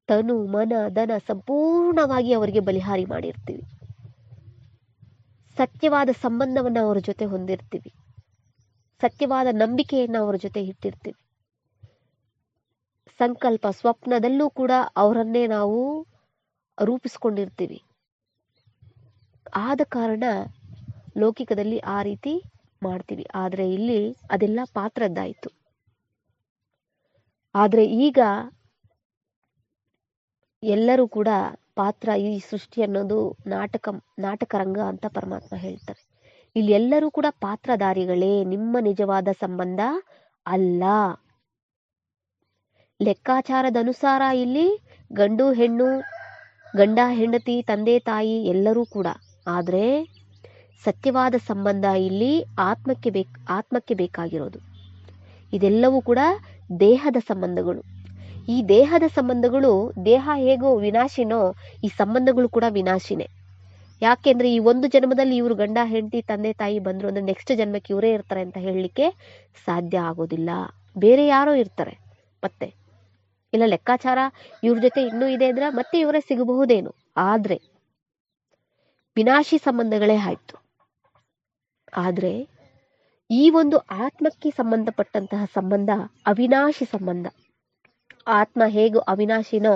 ತನು ಮನ ಧನ ಸಂಪೂರ್ಣವಾಗಿ ಅವರಿಗೆ ಬಲಿಹಾರಿ ಮಾಡಿರ್ತೀವಿ. ಸತ್ಯವಾದ ಸಂಬಂಧವನ್ನ ಅವ್ರ ಜೊತೆ ಹೊಂದಿರ್ತೀವಿ. ಸತ್ಯವಾದ ನಂಬಿಕೆಯನ್ನ ಅವ್ರ ಜೊತೆ ಇಟ್ಟಿರ್ತೀವಿ. ಸಂಕಲ್ಪ ಸ್ವಪ್ನದಲ್ಲೂ ಕೂಡ ಅವರನ್ನೇ ನಾವು ರೂಪಿಸ್ಕೊಂಡಿರ್ತೀವಿ. ಆದ ಕಾರಣ ಲೌಕಿಕದಲ್ಲಿ ಆ ರೀತಿ ಮಾಡ್ತೀವಿ. ಆದ್ರೆ ಇಲ್ಲಿ ಅದೆಲ್ಲ ಪಾತ್ರದ್ದಾಯ್ತು. ಆದ್ರೆ ಈಗ ಎಲ್ಲರೂ ಕೂಡ ಪಾತ್ರ. ಈ ಸೃಷ್ಟಿ ಅನ್ನೋದು ನಾಟಕ ರಂಗ ಅಂತ ಪರಮಾತ್ಮ ಹೇಳ್ತಾರೆ. ಇಲ್ಲಿ ಎಲ್ಲರೂ ಕೂಡ ಪಾತ್ರಧಾರಿಗಳೇ, ನಿಮ್ಮ ನಿಜವಾದ ಸಂಬಂಧ ಅಲ್ಲ. ಲೆಕ್ಕಾಚಾರದ ಅನುಸಾರ ಇಲ್ಲಿ ಗಂಡು ಹೆಣ್ಣು, ಗಂಡ ಹೆಂಡತಿ, ತಂದೆ ತಾಯಿ ಎಲ್ಲರೂ ಕೂಡ. ಆದ್ರೆ ಸತ್ಯವಾದ ಸಂಬಂಧ ಇಲ್ಲಿ ಆತ್ಮಕ್ಕೆ ಬೇಕಾಗಿರೋದು. ಇದೆಲ್ಲವೂ ಕೂಡ ದೇಹದ ಸಂಬಂಧಗಳು. ಈ ದೇಹದ ಸಂಬಂಧಗಳು, ದೇಹ ಹೇಗೋ ವಿನಾಶಿನೋ ಈ ಸಂಬಂಧಗಳು ಕೂಡ ವಿನಾಶಿನೇ. ಯಾಕೆಂದ್ರೆ ಈ ಒಂದು ಜನ್ಮದಲ್ಲಿ ಇವರು ಗಂಡ ಹೆಂಡತಿ ತಂದೆ ತಾಯಿ ಬಂದ್ರು ಅಂದ್ರೆ ನೆಕ್ಸ್ಟ್ ಜನ್ಮಕ್ಕೆ ಇವರೇ ಇರ್ತಾರೆ ಅಂತ ಹೇಳಲಿಕ್ಕೆ ಸಾಧ್ಯ ಆಗೋದಿಲ್ಲ. ಬೇರೆ ಯಾರೋ ಇರ್ತಾರೆ ಮತ್ತೆ. ಇಲ್ಲ ಲೆಕ್ಕಾಚಾರ ಇವ್ರ ಜೊತೆ ಇನ್ನೂ ಇದೆ ಅಂದ್ರೆ ಮತ್ತೆ ಇವರೇ ಸಿಗಬಹುದೇನು. ಆದ್ರೆ ವಿನಾಶಿ ಸಂಬಂಧಗಳೇ ಆಯ್ತು. ಆದ್ರೆ ಈ ಒಂದು ಆತ್ಮಕ್ಕೆ ಸಂಬಂಧಪಟ್ಟಂತಹ ಸಂಬಂಧ ಅವಿನಾಶಿ ಸಂಬಂಧ. ಆತ್ಮ ಹೇಗೆ ಅವಿನಾಶಿನೋ,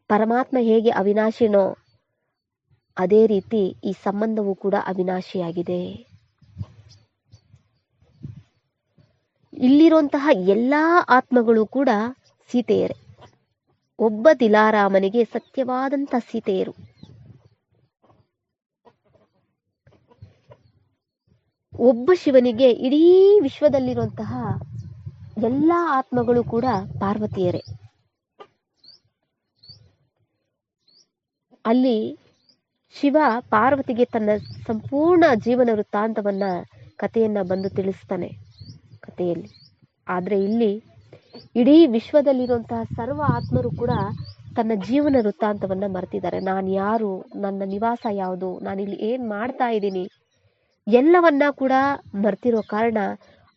ಪರಮಾತ್ಮ ಹೇಗೆ ಅವಿನಾಶಿನೋ, ಅದೇ ರೀತಿ ಈ ಸಂಬಂಧವು ಕೂಡ ಅವಿನಾಶಿಯಾಗಿದೆ. ಇಲ್ಲಿರುವಂತಹ ಎಲ್ಲಾ ಆತ್ಮಗಳು ಕೂಡ ಸೀತೆಯರೇ. ಒಬ್ಬ ದಿಲಾರಾಮನಿಗೆ ಸತ್ಯವಾದಂತಹ ಸೀತೆಯರು. ಒಬ್ಬ ಶಿವನಿಗೆ ಇಡೀ ವಿಶ್ವದಲ್ಲಿರುವಂತಹ ಎಲ್ಲಾ ಆತ್ಮಗಳು ಕೂಡ ಪಾರ್ವತಿಯರೇ. ಅಲ್ಲಿ ಶಿವ ಪಾರ್ವತಿಗೆ ತನ್ನ ಸಂಪೂರ್ಣ ಜೀವನ ವೃತ್ತಾಂತವನ್ನ ಕಥೆಯನ್ನ ಬಂದು ತಿಳಿಸ್ತಾನೆ ಕಥೆಯಲ್ಲಿ. ಆದ್ರೆ ಇಲ್ಲಿ ಇಡೀ ವಿಶ್ವದಲ್ಲಿರುವಂತಹ ಸರ್ವ ಆತ್ಮರು ಕೂಡ ತನ್ನ ಜೀವನ ವೃತ್ತಾಂತವನ್ನ ಮರೆತಿದ್ದಾರೆ. ನಾನು ಯಾರು, ನನ್ನ ನಿವಾಸ ಯಾವುದು, ನಾನಿಲ್ಲಿ ಏನ್ ಮಾಡ್ತಾ ಇದ್ದೀನಿ ಎಲ್ಲವನ್ನ ಕೂಡ ಮರ್ತಿರೋ ಕಾರಣ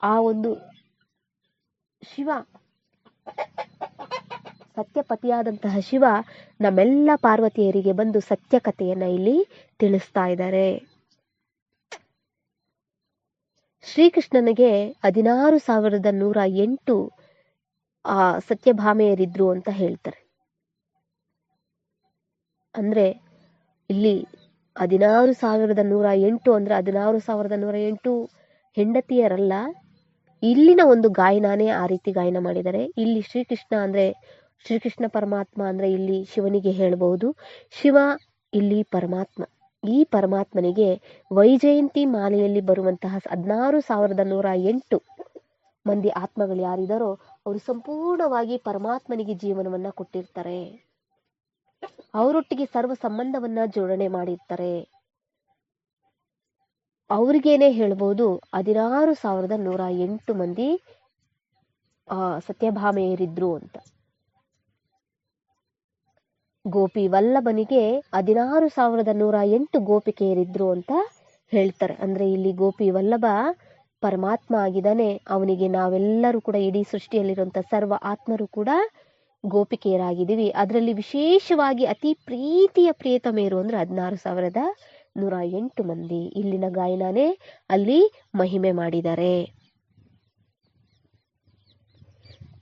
ಆ ಒಂದು ಶಿವ, ಸತ್ಯಪತಿಯಾದಂತಹ ಶಿವ ನಮ್ಮೆಲ್ಲ ಪಾರ್ವತಿಯರಿಗೆ ಬಂದು ಸತ್ಯ ಕಥೆಯನ್ನ ಇಲ್ಲಿ ತಿಳಿಸ್ತಾ ಇದ್ದಾರೆ. ಶ್ರೀಕೃಷ್ಣನಿಗೆ 16,108 ಸತ್ಯಭಾಮೆಯರಿದ್ರು ಅಂತ ಹೇಳ್ತಾರೆ. ಅಂದ್ರೆ ಇಲ್ಲಿ 16,108 ಅಂದ್ರೆ 16,108 ಹೆಂಡತಿಯರಲ್ಲ. ಇಲ್ಲಿನ ಒಂದು ಗಾಯನಾನೇ ಆ ರೀತಿ ಗಾಯನ ಮಾಡಿದ್ದಾರೆ. ಇಲ್ಲಿ ಶ್ರೀಕೃಷ್ಣ ಪರಮಾತ್ಮ ಅಂದ್ರೆ ಇಲ್ಲಿ ಶಿವನಿಗೆ ಹೇಳಬಹುದು. ಶಿವ ಇಲ್ಲಿ ಪರಮಾತ್ಮ. ಈ ಪರಮಾತ್ಮನಿಗೆ ವೈಜಯಂತಿ ಮಾಲೆಯಲ್ಲಿ ಬರುವಂತಹ 16,108 ಮಂದಿ ಆತ್ಮಗಳು ಯಾರಿದಾರೋ ಅವರು ಸಂಪೂರ್ಣವಾಗಿ ಪರಮಾತ್ಮನಿಗೆ ಜೀವನವನ್ನ ಕೊಟ್ಟಿರ್ತಾರೆ. ಅವರೊಟ್ಟಿಗೆ ಸರ್ವ ಸಂಬಂಧವನ್ನ ಜೋಡಣೆ ಮಾಡಿರ್ತಾರೆ. ಅವ್ರಿಗೇನೆ ಹೇಳ್ಬೋದು 16,108 ಮಂದಿ ಸತ್ಯಭಾಮೆಯರಿದ್ರು ಅಂತ. ಗೋಪಿ ವಲ್ಲಭನಿಗೆ 16,108 ಗೋಪಿಕೆಯರಿದ್ರು ಅಂತ ಹೇಳ್ತಾರೆ. ಅಂದ್ರೆ ಇಲ್ಲಿ ಗೋಪಿ ವಲ್ಲಭ ಪರಮಾತ್ಮ ಆಗಿದ್ದಾನೆ. ಅವನಿಗೆ ನಾವೆಲ್ಲರೂ ಕೂಡ, ಇಡೀ ಸೃಷ್ಟಿಯಲ್ಲಿರುವಂತ ಸರ್ವ ಆತ್ಮರು ಕೂಡ ಗೋಪಿಕೆಯರಾಗಿದ್ದೀವಿ. ಅದರಲ್ಲಿ ವಿಶೇಷವಾಗಿ ಅತಿ ಪ್ರೀತಿಯ ಪ್ರಿಯತಮೆಯರು ಅಂದ್ರೆ 16,108 ಮಂದಿ. ಇಲ್ಲಿನ ಗಾಯನನೇ ಅಲ್ಲಿ ಮಹಿಮೆ ಮಾಡಿದ್ದಾರೆ.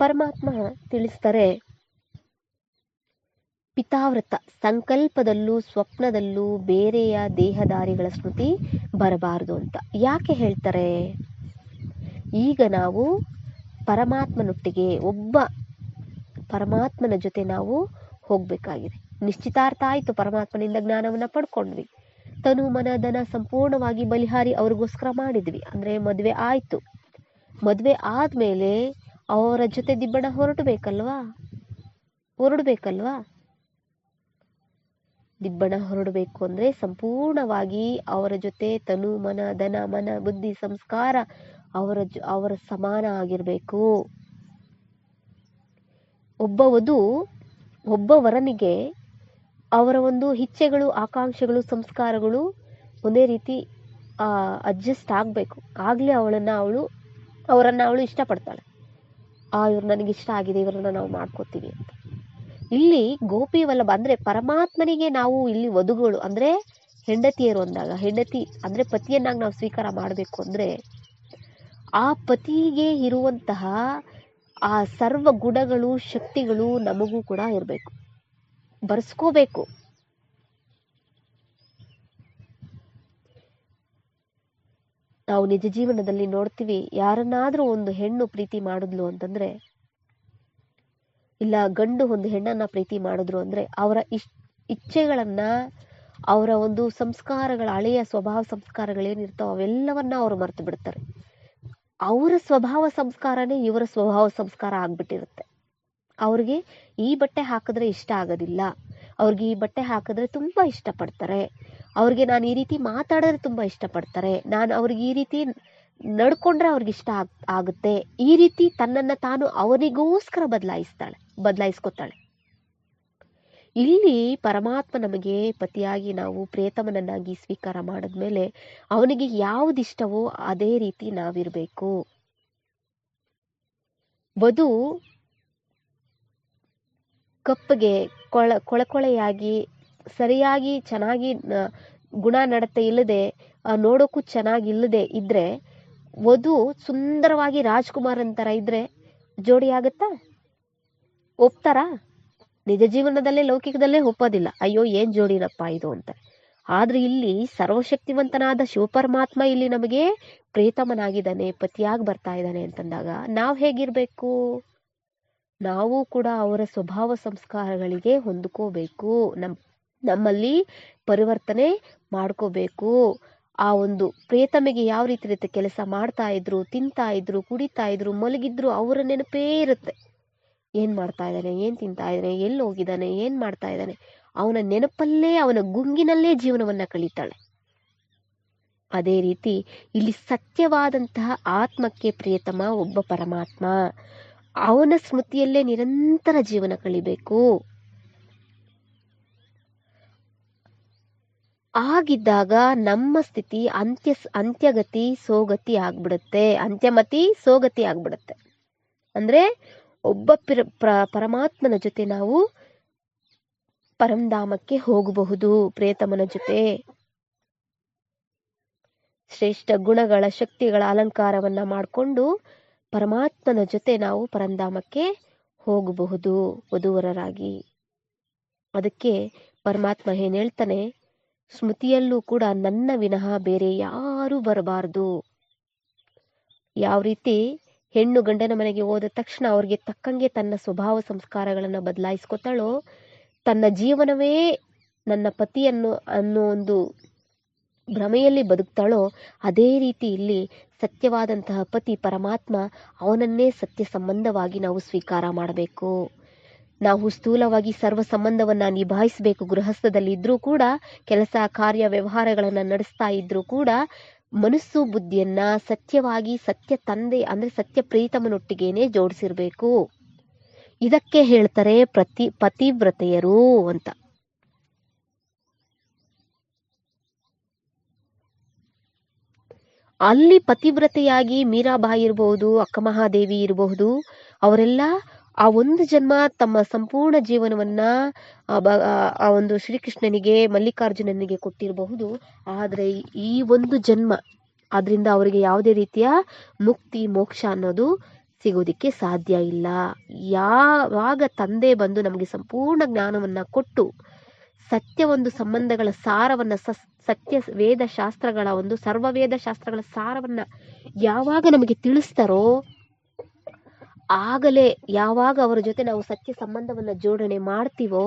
ಪರಮಾತ್ಮ ತಿಳಿಸ್ತಾರೆ, ಪಿತಾವ್ರತ ಸಂಕಲ್ಪದಲ್ಲೂ ಸ್ವಪ್ನದಲ್ಲೂ ಬೇರೆಯ ದೇಹಧಾರಿಗಳ ಸ್ಮೃತಿ ಬರಬಾರದು ಅಂತ. ಯಾಕೆ ಹೇಳ್ತಾರೆ? ಈಗ ನಾವು ಪರಮಾತ್ಮನೊಟ್ಟಿಗೆ, ಒಬ್ಬ ಪರಮಾತ್ಮನ ಜೊತೆ ನಾವು ಹೋಗ್ಬೇಕಾಗಿದೆ. ನಿಶ್ಚಿತಾರ್ಥ ಆಯ್ತು, ಪರಮಾತ್ಮನಿಂದ ಜ್ಞಾನವನ್ನ ಪಡ್ಕೊಂಡ್ವಿ. ತನು ಮನ ಧನ ಸಂಪೂರ್ಣವಾಗಿ ಬಲಿಹಾರಿ ಅವ್ರಿಗೋಸ್ಕರ ಮಾಡಿದ್ವಿ. ಅಂದ್ರೆ ಮದ್ವೆ ಆಯ್ತು. ಮದ್ವೆ ಆದ್ಮೇಲೆ ಅವರ ಜೊತೆ ದಿಬ್ಬಣ ಹೊರಡಬೇಕಲ್ವಾ? ದಿಬ್ಬಣ ಹೊರಡಬೇಕು ಅಂದ್ರೆ ಸಂಪೂರ್ಣವಾಗಿ ಅವರ ಜೊತೆ ತನು ಮನ ಧನ ಮನ ಬುದ್ಧಿ ಸಂಸ್ಕಾರ ಅವರ ಸಮಾನ ಆಗಿರ್ಬೇಕು. ಒಬ್ಬ ವಧು ಒಬ್ಬ ವರನಿಗೆ ಅವರ ಒಂದು ಇಚ್ಛೆಗಳು, ಆಕಾಂಕ್ಷೆಗಳು, ಸಂಸ್ಕಾರಗಳು ಒಂದೇ ರೀತಿ ಅಡ್ಜಸ್ಟ್ ಆಗ್ಬೇಕು. ಆಗ್ಲೇ ಅವರನ್ನ ಅವಳು ಇಷ್ಟಪಡ್ತಾಳೆ. ಇವ್ರು ನನಗಿಷ್ಟ ಆಗಿದೆ, ಇವರನ್ನ ನಾವು ಮಾಡ್ಕೋತೀವಿ ಅಂತ. ಇಲ್ಲಿ ಗೋಪಿ ವಲ್ಲಭ ಅಂದ್ರೆ ಪರಮಾತ್ಮನಿಗೆ ನಾವು ಇಲ್ಲಿ ವಧುಗಳು ಅಂದ್ರೆ ಹೆಂಡತಿಯರು ಅಂದಾಗ, ಹೆಂಡತಿ ಅಂದ್ರೆ ಪತಿಯನ್ನಾಗಿ ನಾವು ಸ್ವೀಕಾರ ಮಾಡಬೇಕು ಅಂದ್ರೆ ಆ ಪತಿಗೆ ಇರುವಂತಹ ಆ ಸರ್ವ ಗುಣಗಳು, ಶಕ್ತಿಗಳು ನಮಗೂ ಕೂಡ ಇರಬೇಕು, ಬರ್ಸ್ಕೋಬೇಕು. ನಾವು ನಿಜ ಜೀವನದಲ್ಲಿ ನೋಡ್ತೀವಿ, ಯಾರನ್ನಾದ್ರೂ ಒಂದು ಹೆಣ್ಣು ಪ್ರೀತಿ ಮಾಡಿದ್ಲು ಅಂತಂದ್ರೆ, ಇಲ್ಲ ಗಂಡು ಒಂದು ಹೆಣ್ಣನ್ನ ಪ್ರೀತಿ ಮಾಡಿದ್ರು ಅಂದ್ರೆ ಅವರ ಇಚ್ಛೆಗಳನ್ನ, ಅವರ ಒಂದು ಸಂಸ್ಕಾರಗಳ, ಹಳೆಯ ಸ್ವಭಾವ ಸಂಸ್ಕಾರಗಳೇನಿರ್ತಾವ ಅವೆಲ್ಲವನ್ನ ಅವರು ಮರೆತು ಬಿಡ್ತಾರೆ. ಅವರ ಸ್ವಭಾವ ಸಂಸ್ಕಾರನೇ ಇವರ ಸ್ವಭಾವ ಸಂಸ್ಕಾರ ಆಗ್ಬಿಟ್ಟಿರುತ್ತೆ. ಅವ್ರಿಗೆ ಈ ಬಟ್ಟೆ ಹಾಕಿದ್ರೆ ಇಷ್ಟ ಆಗೋದಿಲ್ಲ, ಅವ್ರಿಗೆ ಈ ಬಟ್ಟೆ ಹಾಕಿದ್ರೆ ತುಂಬಾ ಇಷ್ಟಪಡ್ತಾರೆ, ಅವ್ರಿಗೆ ನಾನು ಈ ರೀತಿ ಮಾತಾಡಿದ್ರೆ ತುಂಬಾ ಇಷ್ಟಪಡ್ತಾರೆ, ನಾನು ಅವ್ರಿಗೆ ಈ ರೀತಿ ನಡ್ಕೊಂಡ್ರೆ ಅವ್ರಿಗೆ ಇಷ್ಟ ಆಗುತ್ತೆ. ಈ ರೀತಿ ತನ್ನನ್ನ ತಾನು ಅವನಿಗೋಸ್ಕರ ಬದಲಾಯಿಸ್ಕೊತಾಳೆ. ಇಲ್ಲಿ ಪರಮಾತ್ಮ ನಮಗೆ ಪತಿಯಾಗಿ ನಾವು ಪ್ರೇತಮನನ್ನಾಗಿ ಸ್ವೀಕಾರ ಮಾಡಿದ್ಮೇಲೆ ಅವನಿಗೆ ಯಾವುದಿಷ್ಟವೋ ಅದೇ ರೀತಿ ನಾವಿರ್ಬೇಕು. ವಧು ಕಪ್ಪಗೆ ಕೊಳಕೊಳೆಯಾಗಿ ಸರಿಯಾಗಿ ಚೆನ್ನಾಗಿ ಗುಣ ನಡತೆ ಇಲ್ಲದೆ, ನೋಡೋಕ್ಕೂ ಚೆನ್ನಾಗಿಲ್ಲದೆ ಇದ್ರೆ, ವಧು ಸುಂದರವಾಗಿ ರಾಜ್ಕುಮಾರನ್ ತರ ಇದ್ರೆ ಜೋಡಿ ಆಗತ್ತಾ? ಒಪ್ತಾರ? ನಿಜ ಜೀವನದಲ್ಲೇ, ಲೌಕಿಕದಲ್ಲೇ ಒಪ್ಪೋದಿಲ್ಲ. ಅಯ್ಯೋ ಏನ್ ಜೋಡಿನಪ್ಪ ಇದು ಅಂತ. ಆದ್ರೆ ಇಲ್ಲಿ ಸರ್ವಶಕ್ತಿವಂತನಾದ ಶಿವಪರಮಾತ್ಮ ಇಲ್ಲಿ ನಮಗೆ ಪ್ರೇತಮನಾಗಿದ್ದಾನೆ, ಪತಿಯಾಗಿ ಬರ್ತಾ ಇದ್ದಾನೆ ಅಂತಂದಾಗ ನಾವ್ ಹೇಗಿರ್ಬೇಕು? ನಾವು ಕೂಡ ಅವರ ಸ್ವಭಾವ ಸಂಸ್ಕಾರಗಳಿಗೆ ಹೊಂದ್ಕೋಬೇಕು, ನಮ್ಮಲ್ಲಿ ಪರಿವರ್ತನೆ ಮಾಡ್ಕೋಬೇಕು. ಆ ಒಂದು ಪ್ರೇತಮೆಗೆ ಯಾವ ರೀತಿ ಕೆಲಸ ಮಾಡ್ತಾ ಇದ್ರು, ತಿಂತಾ ಇದ್ರು, ಕುಡಿತಾ ಇದ್ರು, ಮಲಗಿದ್ರು, ಅವರ ನೆನಪೇ ಇರುತ್ತೆ. ಏನ್ ಮಾಡ್ತಾ ಇದ್ದಾನೆ, ಏನ್ ತಿಂತಾ ಇದ್ದಾನೆ, ಎಲ್ಲಿ ಹೋಗಿದ್ದಾನೆ, ಏನ್ ಮಾಡ್ತಾ ಇದ್ದಾನೆ, ಅವನ ನೆನಪಲ್ಲೇ, ಅವನ ಗುಂಗಿನಲ್ಲೇ ಜೀವನವನ್ನ ಕಳೀತಾಳೆ. ಅದೇ ರೀತಿ ಇಲ್ಲಿ ಸತ್ಯವಾದಂತಹ ಆತ್ಮಕ್ಕೆ ಪ್ರಿಯತಮ ಒಬ್ಬ ಪರಮಾತ್ಮ, ಅವನ ಸ್ಮೃತಿಯಲ್ಲೇ ನಿರಂತರ ಜೀವನ ಕಳಿಬೇಕು. ಆಗಿದ್ದಾಗ ನಮ್ಮ ಸ್ಥಿತಿ ಅಂತ್ಯಗತಿ ಸೋಗತಿ ಆಗ್ಬಿಡುತ್ತೆ, ಅಂತ್ಯಮತಿ ಸೋಗತಿ ಆಗ್ಬಿಡುತ್ತೆ. ಅಂದ್ರೆ ಒಬ್ಬ ಪರಮಾತ್ಮನ ಜೊತೆ ನಾವು ಪರಂಧಾಮಕ್ಕೆ ಹೋಗಬಹುದು. ಪ್ರೇತಮನ ಜೊತೆ ಶ್ರೇಷ್ಠ ಗುಣಗಳ, ಶಕ್ತಿಗಳ ಅಲಂಕಾರವನ್ನ ಮಾಡಿಕೊಂಡು ಪರಮಾತ್ಮನ ಜೊತೆ ನಾವು ಪರಂಧಾಮಕ್ಕೆ ಹೋಗಬಹುದು ವಧುವರರಾಗಿ. ಅದಕ್ಕೆ ಪರಮಾತ್ಮ ಏನ್ ಹೇಳ್ತಾನೆ, ಸ್ಮೃತಿಯಲ್ಲೂ ಕೂಡ ನನ್ನ ವಿನಃ ಬೇರೆ ಯಾರು ಬರಬಾರದು. ಯಾವ ರೀತಿ ಹೆಣ್ಣು ಗಂಡನ ಮನೆಗೆ ಹೋದ ತಕ್ಷಣ ಅವ್ರಿಗೆ ತಕ್ಕಂಗೆ ತನ್ನ ಸ್ವಭಾವ ಸಂಸ್ಕಾರಗಳನ್ನ ಬದಲಾಯಿಸ್ಕೊತಾಳೋ, ತನ್ನ ಜೀವನವೇ ನನ್ನ ಪತಿಯನ್ನು ಅನ್ನೋ ಒಂದು ಭ್ರಮೆಯಲ್ಲಿ ಬದುಕ್ತಾಳೋ, ಅದೇ ರೀತಿ ಇಲ್ಲಿ ಸತ್ಯವಾದಂತಹ ಪತಿ ಪರಮಾತ್ಮ, ಅವನನ್ನೇ ಸತ್ಯ ಸಂಬಂಧವಾಗಿ ನಾವು ಸ್ವೀಕಾರ ಮಾಡಬೇಕು. ನಾವು ಸ್ಥೂಲವಾಗಿ ಸರ್ವ ಸಂಬಂಧವನ್ನ ನಿಭಾಯಿಸಬೇಕು. ಗೃಹಸ್ಥದಲ್ಲಿ ಇದ್ರೂ ಕೂಡ, ಕೆಲಸ ಕಾರ್ಯ ವ್ಯವಹಾರಗಳನ್ನ ನಡೆಸ್ತಾ ಇದ್ರೂ ಕೂಡ ಮನಸ್ಸು ಬುದ್ಧಿಯನ್ನ ಸತ್ಯವಾಗಿ ಸತ್ಯ ತಂದೆ ಅಂದ್ರೆ ಸತ್ಯ ಪ್ರೀತಮನೊಟ್ಟಿಗೇನೆ ಜೋಡಿಸಿರ್ಬೇಕು. ಇದಕ್ಕೆ ಹೇಳ್ತಾರೆ ಪತಿವ್ರತೆಯರು ಅಂತ. ಅಲ್ಲಿ ಪತಿವ್ರತೆಯಾಗಿ ಮೀರಾಬಾಯಿ ಇರಬಹುದು, ಅಕ್ಕಮಹಾದೇವಿ ಇರಬಹುದು, ಅವರೆಲ್ಲ ಆ ಒಂದು ಜನ್ಮ ತಮ್ಮ ಸಂಪೂರ್ಣ ಜೀವನವನ್ನ ಆ ಒಂದು ಶ್ರೀಕೃಷ್ಣನಿಗೆ ಮಲ್ಲಿಕಾರ್ಜುನನಿಗೆ ಕೊಟ್ಟಿರಬಹುದು. ಆದ್ರೆ ಈ ಒಂದು ಜನ್ಮ ಆದ್ರಿಂದ ಅವರಿಗೆ ಯಾವುದೇ ರೀತಿಯ ಮುಕ್ತಿ ಮೋಕ್ಷ ಅನ್ನೋದು ಸಿಗೋದಿಕ್ಕೆ ಸಾಧ್ಯ ಇಲ್ಲ. ಯಾವಾಗ ತಂದೆ ಬಂದು ನಮಗೆ ಸಂಪೂರ್ಣ ಜ್ಞಾನವನ್ನ ಕೊಟ್ಟು ಸತ್ಯ ಒಂದು ಸಂಬಂಧಗಳ ಸಾರವನ್ನ ಸತ್ಯ ವೇದ ಶಾಸ್ತ್ರಗಳ ಒಂದು ಸರ್ವ ವೇದ ಶಾಸ್ತ್ರಗಳ ಸಾರವನ್ನ ಯಾವಾಗ ನಮಗೆ ತಿಳಿಸ್ತಾರೋ, ಆಗಲೇ ಯಾವಾಗ ಅವರ ಜೊತೆ ನಾವು ಸತ್ಯ ಸಂಬಂಧವನ್ನ ಜೋಡಣೆ ಮಾಡ್ತೀವೋ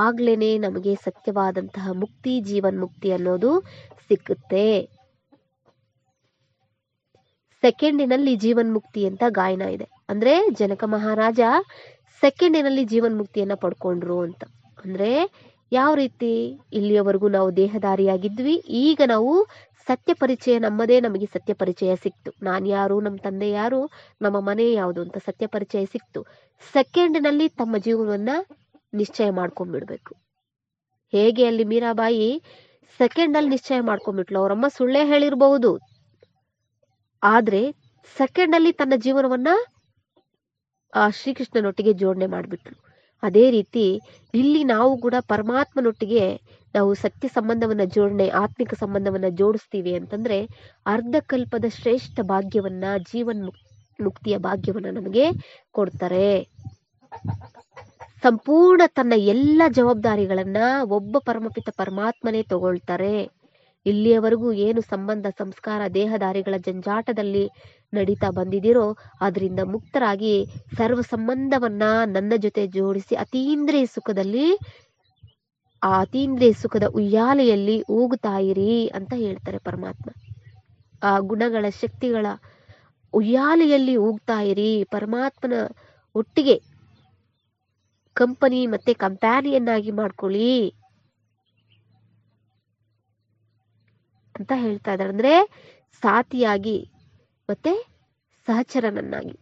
ಆಗ್ಲೇನೆ ನಮಗೆ ಸತ್ಯವಾದಂತಹ ಮುಕ್ತಿ, ಜೀವನ್ ಮುಕ್ತಿ ಅನ್ನೋದು ಸಿಕ್ಕುತ್ತೆ. ಸೆಕೆಂಡಿನಲ್ಲಿ ಜೀವನ್ ಮುಕ್ತಿ ಅಂತ ಗಾಯನ ಇದೆ. ಅಂದ್ರೆ ಜನಕ ಮಹಾರಾಜ ಸೆಕೆಂಡಿನಲ್ಲಿ ಜೀವನ್ ಮುಕ್ತಿಯನ್ನ ಪಡ್ಕೊಂಡ್ರು ಅಂತ. ಅಂದ್ರೆ ಯಾವ ರೀತಿ? ಇಲ್ಲಿಯವರೆಗೂ ನಾವು ದೇಹದಾರಿಯಾಗಿದ್ವಿ, ಈಗ ನಾವು ಸತ್ಯ ಪರಿಚಯ, ನಮಗೆ ಸತ್ಯ ಪರಿಚಯ ಸಿಕ್ತು. ನಾನು ಯಾರು, ನಮ್ಮ ತಂದೆ ಯಾರು, ನಮ್ಮ ಮನೆ ಯಾವುದು ಅಂತ ಸತ್ಯ ಪರಿಚಯ ಸಿಕ್ತು. ಸೆಕೆಂಡ್ನಲ್ಲಿ ತಮ್ಮ ಜೀವನವನ್ನ ನಿಶ್ಚಯ ಮಾಡ್ಕೊಂಡ್ಬಿಡ್ಬೇಕು. ಹೇಗೆ ಅಲ್ಲಿ ಮೀರಾಬಾಯಿ ಸೆಕೆಂಡ್ ಅಲ್ಲಿ ನಿಶ್ಚಯ ಮಾಡ್ಕೊಂಡ್ಬಿಟ್ಲು. ಅವರಮ್ಮ ಸುಳ್ಳೇ ಹೇಳಿರಬಹುದು, ಆದ್ರೆ ಸೆಕೆಂಡ್ ಅಲ್ಲಿ ತನ್ನ ಜೀವನವನ್ನ ಆ ಶ್ರೀಕೃಷ್ಣನೊಟ್ಟಿಗೆ ಜೋಡಣೆ ಮಾಡ್ಬಿಟ್ರು. ಅದೇ ರೀತಿ ಇಲ್ಲಿ ನಾವು ಕೂಡ ಪರಮಾತ್ಮನೊಟ್ಟಿಗೆ ನಾವು ಸತ್ಯ ಸಂಬಂಧವನ್ನ ಜೋಡಣೆ, ಆತ್ಮಿಕ ಸಂಬಂಧವನ್ನ ಜೋಡಿಸ್ತೀವಿ ಅಂತಂದ್ರೆ ಅರ್ಧಕಲ್ಪದ ಶ್ರೇಷ್ಠ ಭಾಗ್ಯವನ್ನ, ಜೀವನ್ ಮುಕ್ತಿಯ ಭಾಗ್ಯವನ್ನ ನಮಗೆ ಕೊಡ್ತಾರೆ. ಸಂಪೂರ್ಣ ತನ್ನ ಎಲ್ಲ ಜವಾಬ್ದಾರಿಗಳನ್ನ ಒಬ್ಬ ಪರಮಪಿತ ಪರಮಾತ್ಮನೇ ತಗೊಳ್ತಾರೆ. ಇಲ್ಲಿಯವರೆಗೂ ಏನು ಸಂಬಂಧ ಸಂಸ್ಕಾರ ದೇಹದಾರಿಗಳ ಜಂಜಾಟದಲ್ಲಿ ನಡೀತಾ ಬಂದಿದಿರೋ ಅದರಿಂದ ಮುಕ್ತರಾಗಿ ಸರ್ವ ಸಂಬಂಧವನ್ನ ನನ್ನ ಜೊತೆ ಜೋಡಿಸಿ ಅತೀಂದ್ರಿಯ ಸುಖದಲ್ಲಿ, ಆ ಅತೀಂದ್ರಿಯ ಸುಖದ ಉಯ್ಯಾಲೆಯಲ್ಲಿ ಊಗುತ್ತಾ ಇರಿ ಅಂತ ಹೇಳ್ತಾರೆ ಪರಮಾತ್ಮ. ಆ ಗುಣಗಳ ಶಕ್ತಿಗಳ ಉಯ್ಯಾಲೆಯಲ್ಲಿ ಊಗ್ತಾ ಇರಿ, ಪರಮಾತ್ಮನ ಒಟ್ಟಿಗೆ ಕಂಪನಿ ಮತ್ತೆ ಕಂಪ್ಯಾನಿಯನ್ನಾಗಿ ಮಾಡ್ಕೊಳ್ಳಿ ಅಂತ ಹೇಳ್ತಾ ಇದ್ದಾರೆ. ಅಂದ್ರೆ ಸಾಥಿಯಾಗಿ ಮತ್ತೆ ಸಹಚರನನ್ನಾಗಿ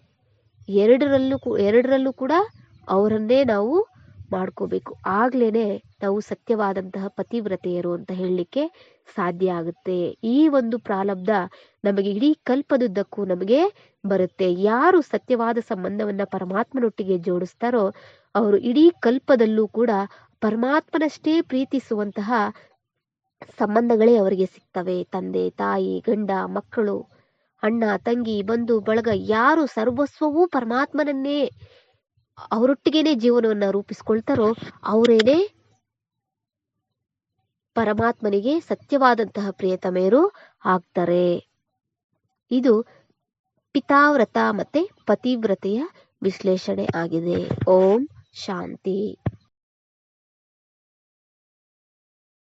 ಎರಡರಲ್ಲೂ ಕೂಡ ಅವರನ್ನೇ ನಾವು ಮಾಡ್ಕೋಬೇಕು. ಆಗ್ಲೇನೆ ನಾವು ಸತ್ಯವಾದಂತಹ ಪತಿವ್ರತೆಯರು ಅಂತ ಹೇಳಲಿಕ್ಕೆ ಸಾಧ್ಯ ಆಗುತ್ತೆ. ಈ ಒಂದು ಪ್ರಾರಬ್ಧ ನಮಗೆ ಇಡೀ ಕಲ್ಪದುದ್ದಕ್ಕೂ ನಮಗೆ ಬರುತ್ತೆ. ಯಾರು ಸತ್ಯವಾದ ಸಂಬಂಧವನ್ನ ಪರಮಾತ್ಮನೊಟ್ಟಿಗೆ ಜೋಡಿಸ್ತಾರೋ ಅವರು ಇಡೀ ಕಲ್ಪದಲ್ಲೂ ಕೂಡ ಪರಮಾತ್ಮನಷ್ಟೇ ಪ್ರೀತಿಸುವಂತಹ ಸಂಬಂಧಗಳೇ ಅವರಿಗೆ ಸಿಗ್ತವೆ. ತಂದೆ ತಾಯಿ, ಗಂಡ ಮಕ್ಕಳು, ಅಣ್ಣ ತಂಗಿ, ಬಂಧು ಬಳಗ, ಯಾರು ಸರ್ವಸ್ವವೂ ಪರಮಾತ್ಮನನ್ನೇ ಅವರೊಟ್ಟಿಗೇನೆ ಜೀವನವನ್ನ ರೂಪಿಸ್ಕೊಳ್ತಾರೋ ಅವರೇನೆ ಪರಮಾತ್ಮನಿಗೆ ಸತ್ಯವಾದಂತಹ ಪ್ರಿಯತಮೆಯರು ಆಗ್ತಾರೆ. ಇದು ಪಿತಾವ್ರತ ಮತ್ತೆ ಪತಿವ್ರತೆಯ ವಿಶ್ಲೇಷಣೆ ಆಗಿದೆ. ಓಂ ಶಾಂತಿ.